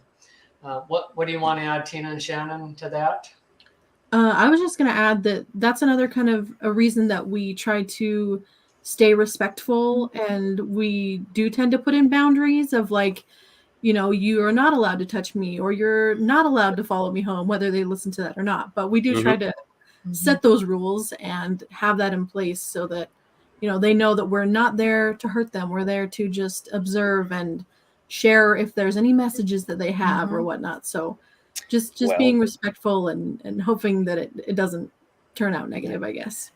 What do you want to add, Tina and Shannon, to that? I was just going to add that that's another kind of a reason that we try to stay respectful, and we do tend to put in boundaries of like, you know, you are not allowed to touch me, or you're not allowed to follow me home, whether they listen to that or not. But we do try to set those rules and have that in place so that, you know, they know that we're not there to hurt them. We're there to just observe and share if there's any messages that they have or whatnot. So just being respectful and hoping that it doesn't turn out negative, I guess.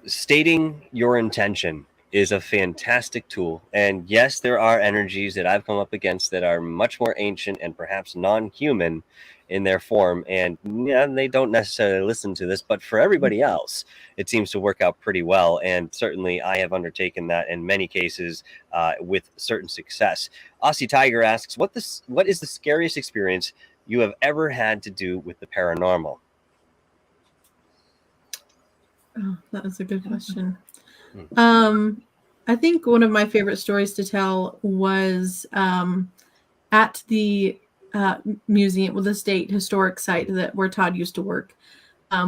Stating your intention is a fantastic tool. And yes, there are energies that I've come up against that are much more ancient and perhaps non-human in their form. And yeah, they don't necessarily listen to this, but for everybody else, it seems to work out pretty well. And certainly I have undertaken that in many cases with certain success. Aussie Tiger asks, what is the scariest experience you have ever had to do with the paranormal? Oh, that was a good question. I think one of my favorite stories to tell was at the museum, with the state historic site where Todd used to work.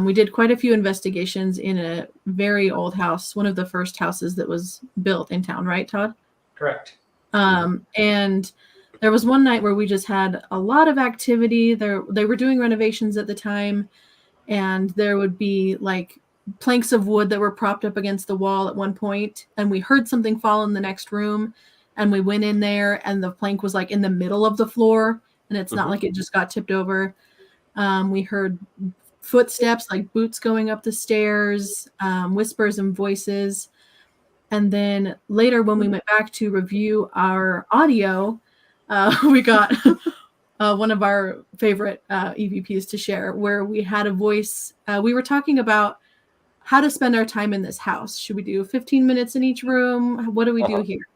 We did quite a few investigations in a very old house, one of the first houses that was built in town, right, Todd? Correct. And there was one night where we just had a lot of activity. They were doing renovations at the time, and there would be like planks of wood that were propped up against the wall at one point, and we heard something fall in the next room, and we went in there, and the plank was like in the middle of the floor, and it's not like it just got tipped over. We heard footsteps, like boots going up the stairs, whispers and voices. And then later when we went back to review our audio, we got one of our favorite EVPs to share, where we had a voice. We were talking about how to spend our time in this house. Should we do 15 minutes in each room? What do we do here?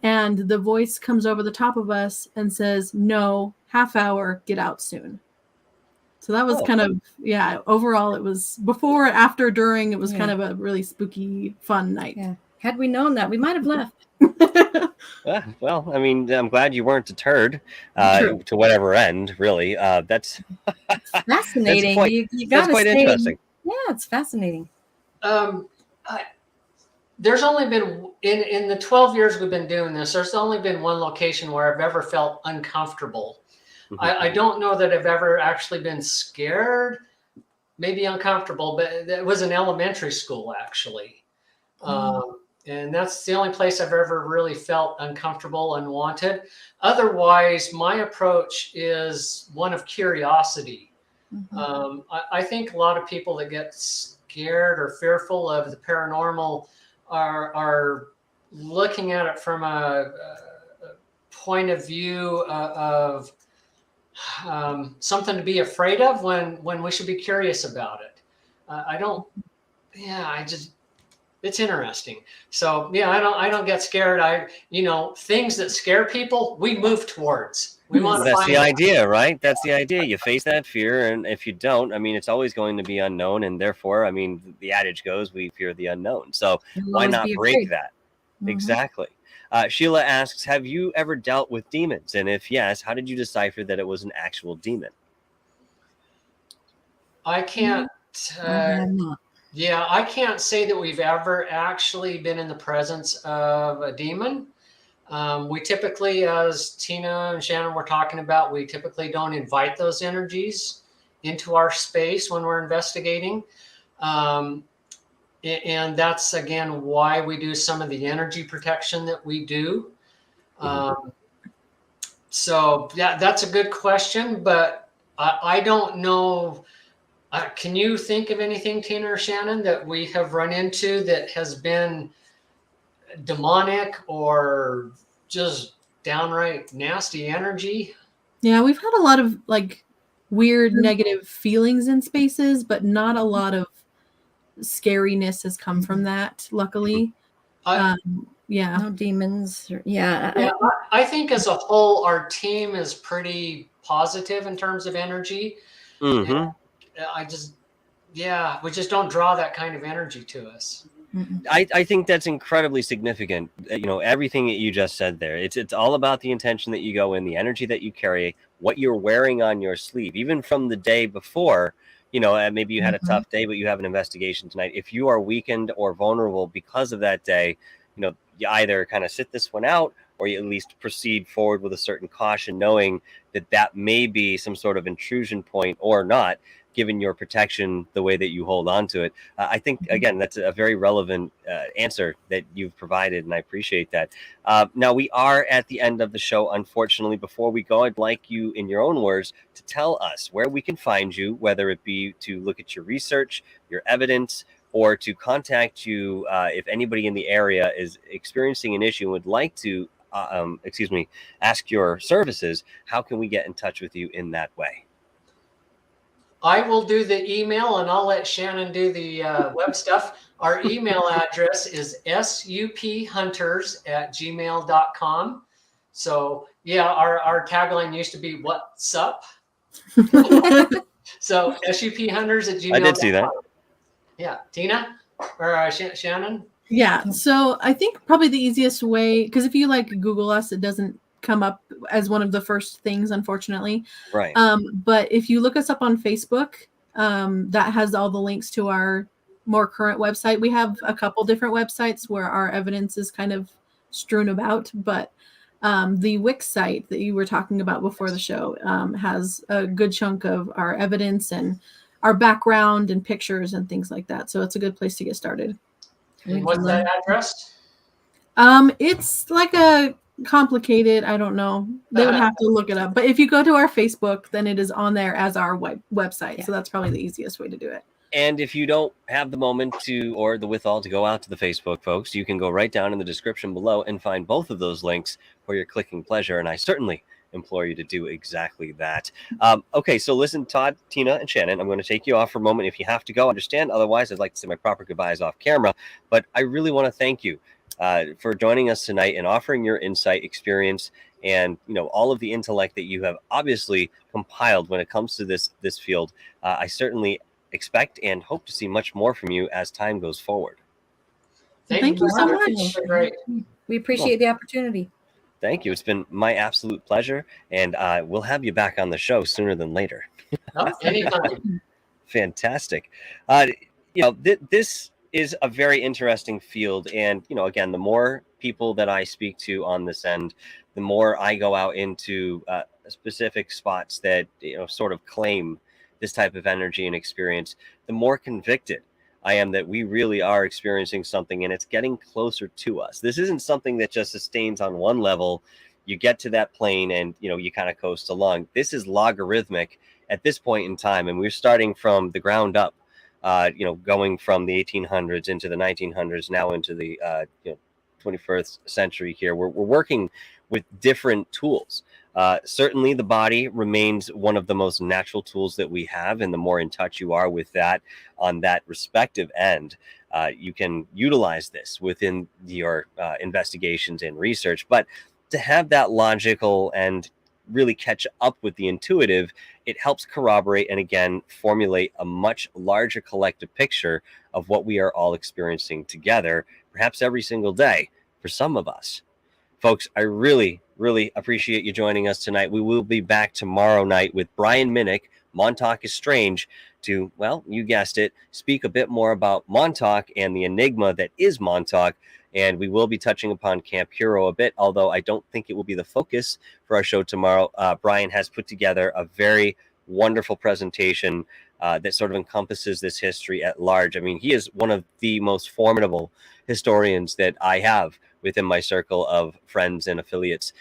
And the voice comes over the top of us and says, no, half hour, get out soon. So that was kind of, overall it was before, after, during, it was kind of a really spooky, fun night. Yeah. Had we known that, we might have left. Well, I mean, I'm glad you weren't deterred to whatever end, really. That's fascinating. That's quite interesting. Yeah, it's fascinating. There's only been, in the 12 years we've been doing this, there's only been one location where I've ever felt uncomfortable. I don't know that I've ever actually been scared, maybe uncomfortable, but it was an elementary school, actually. And that's the only place I've ever really felt uncomfortable, unwanted. Otherwise, my approach is one of curiosity. I think a lot of people that get scared or fearful of the paranormal are looking at it from a point of view of something to be afraid of when we should be curious about it. It's interesting. So I don't get scared. Things that scare people, we move towards. We want to That's find the idea, right? That's the idea. You face that fear, and if you don't, I mean, it's always going to be unknown, and therefore, I mean, the adage goes, we fear the unknown. So why not break that? Exactly. Sheila asks, have you ever dealt with demons? And if yes, how did you decipher that it was an actual demon? I can't. I can't say that we've ever actually been in the presence of a demon. We typically, as Tina and Shannon were talking about, we typically don't invite those energies into our space when we're investigating. And that's, again, why we do some of the energy protection that we do. So, that's a good question, but I don't know. Can you think of anything, Tina or Shannon, that we have run into that has been demonic or just downright nasty energy. Yeah, we've had a lot of like weird negative feelings in spaces, but not a lot of scariness has come from that, luckily. Yeah. No demons. Yeah. I think as a whole, our team is pretty positive in terms of energy. Mm-hmm. We just don't draw that kind of energy to us. I think that's incredibly significant. Everything that you just said there, it's all about the intention that you go in, the energy that you carry, what you're wearing on your sleeve, even from the day before. Maybe you had a tough day, but you have an investigation tonight. If you are weakened or vulnerable because of that day, you either kind of sit this one out, or you at least proceed forward with a certain caution, knowing that may be some sort of intrusion point or not, given your protection, the way that you hold on to it. I think, again, that's a very relevant answer that you've provided, and I appreciate that. Now, we are at the end of the show. Unfortunately, before we go, I'd like you, in your own words, to tell us where we can find you, whether it be to look at your research, your evidence, or to contact you if anybody in the area is experiencing an issue and would like to, ask your services. How can we get in touch with you in that way? I will do the email, and I'll let Shannon do the web stuff. Our email address is suphunters@gmail.com. So yeah, our tagline used to be "What's up?" So suphunters@gmail.com. I did see that. Yeah, Tina or Shannon. Yeah. So I think probably the easiest way, because if you like Google us, it doesn't come up as one of the first things, unfortunately. Right. But if you look us up on Facebook, that has all the links to our more current website. We have a couple different websites where our evidence is kind of strewn about, but the Wix site that you were talking about before the show has a good chunk of our evidence and our background and pictures and things like that. So it's a good place to get started. And what's that address? It's like a complicated, I don't know. They would have to look it up. But if you go to our Facebook, then it is on there as our website. Yeah. So that's probably the easiest way to do it. And if you don't have the moment or the withal to go out to the Facebook, folks, you can go right down in the description below and find both of those links for your clicking pleasure. And I certainly implore you to do exactly that. Okay, so listen, Todd, Tina, and Shannon, I'm going to take you off for a moment. If you have to go, understand. Otherwise, I'd like to say my proper goodbyes off camera. But I really want to thank you for joining us tonight and offering your insight, experience, and all of the intellect that you have obviously compiled when it comes to this field. I certainly expect and hope to see much more from you as time goes forward. Thank you so much. Great. We appreciate the opportunity. Thank you. It's been my absolute pleasure, and we'll have you back on the show sooner than later. Anytime. Fantastic. This is a very interesting field, and again, the more people that I speak to on this end, the more I go out into specific spots that sort of claim this type of energy and experience, the more convicted I am that we really are experiencing something, and it's getting closer to us. This isn't something that just sustains on one level. You get to that plane and you kind of coast along. This is logarithmic at this point in time, and we're starting from the ground up. Going from the 1800s into the 1900s, now into the 21st century here. We're working with different tools. Certainly the body remains one of the most natural tools that we have, and the more in touch you are with that on that respective end, you can utilize this within your investigations and research. But to have that logical and really catch up with the intuitive, it helps corroborate and again formulate a much larger collective picture of what we are all experiencing together, perhaps every single day for some of us. Folks, I really, really appreciate you joining us tonight. We will be back tomorrow night with Brian Minnick, Montauk is Strange, to, well, you guessed it, speak a bit more about Montauk and the enigma that is Montauk. And we will be touching upon Camp Hero a bit, although I don't think it will be the focus for our show tomorrow. Brian has put together a very wonderful presentation that sort of encompasses this history at large. I mean, he is one of the most formidable historians that I have within my circle of friends and affiliates.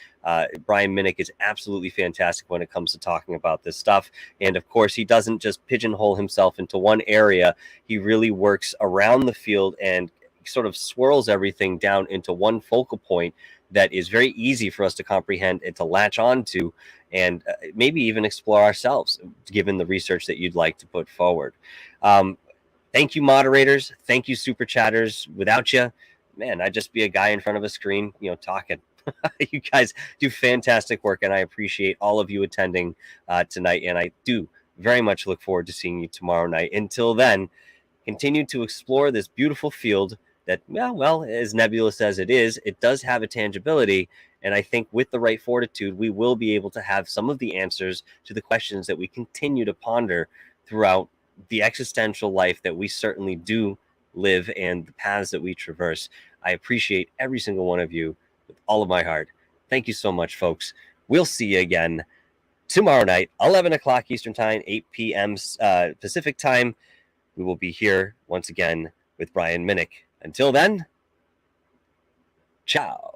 Brian Minnick is absolutely fantastic when it comes to talking about this stuff. And of course, he doesn't just pigeonhole himself into one area. He really works around the field and sort of swirls everything down into one focal point that is very easy for us to comprehend and to latch on to, and maybe even explore ourselves, given the research that you'd like to put forward. Thank you, moderators. Thank you, super chatters. Without you, man, I'd just be a guy in front of a screen, talking. You guys do fantastic work, and I appreciate all of you attending tonight. And I do very much look forward to seeing you tomorrow night. Until then, continue to explore this beautiful field that, well, as nebulous as it is, it does have a tangibility. And I think with the right fortitude, we will be able to have some of the answers to the questions that we continue to ponder throughout the existential life that we certainly do live and the paths that we traverse. I appreciate every single one of you with all of my heart. Thank you so much, folks. We'll see you again tomorrow night, 11 o'clock Eastern Time, 8 p.m. Pacific Time. We will be here once again with Brian Minnick. Until then, ciao.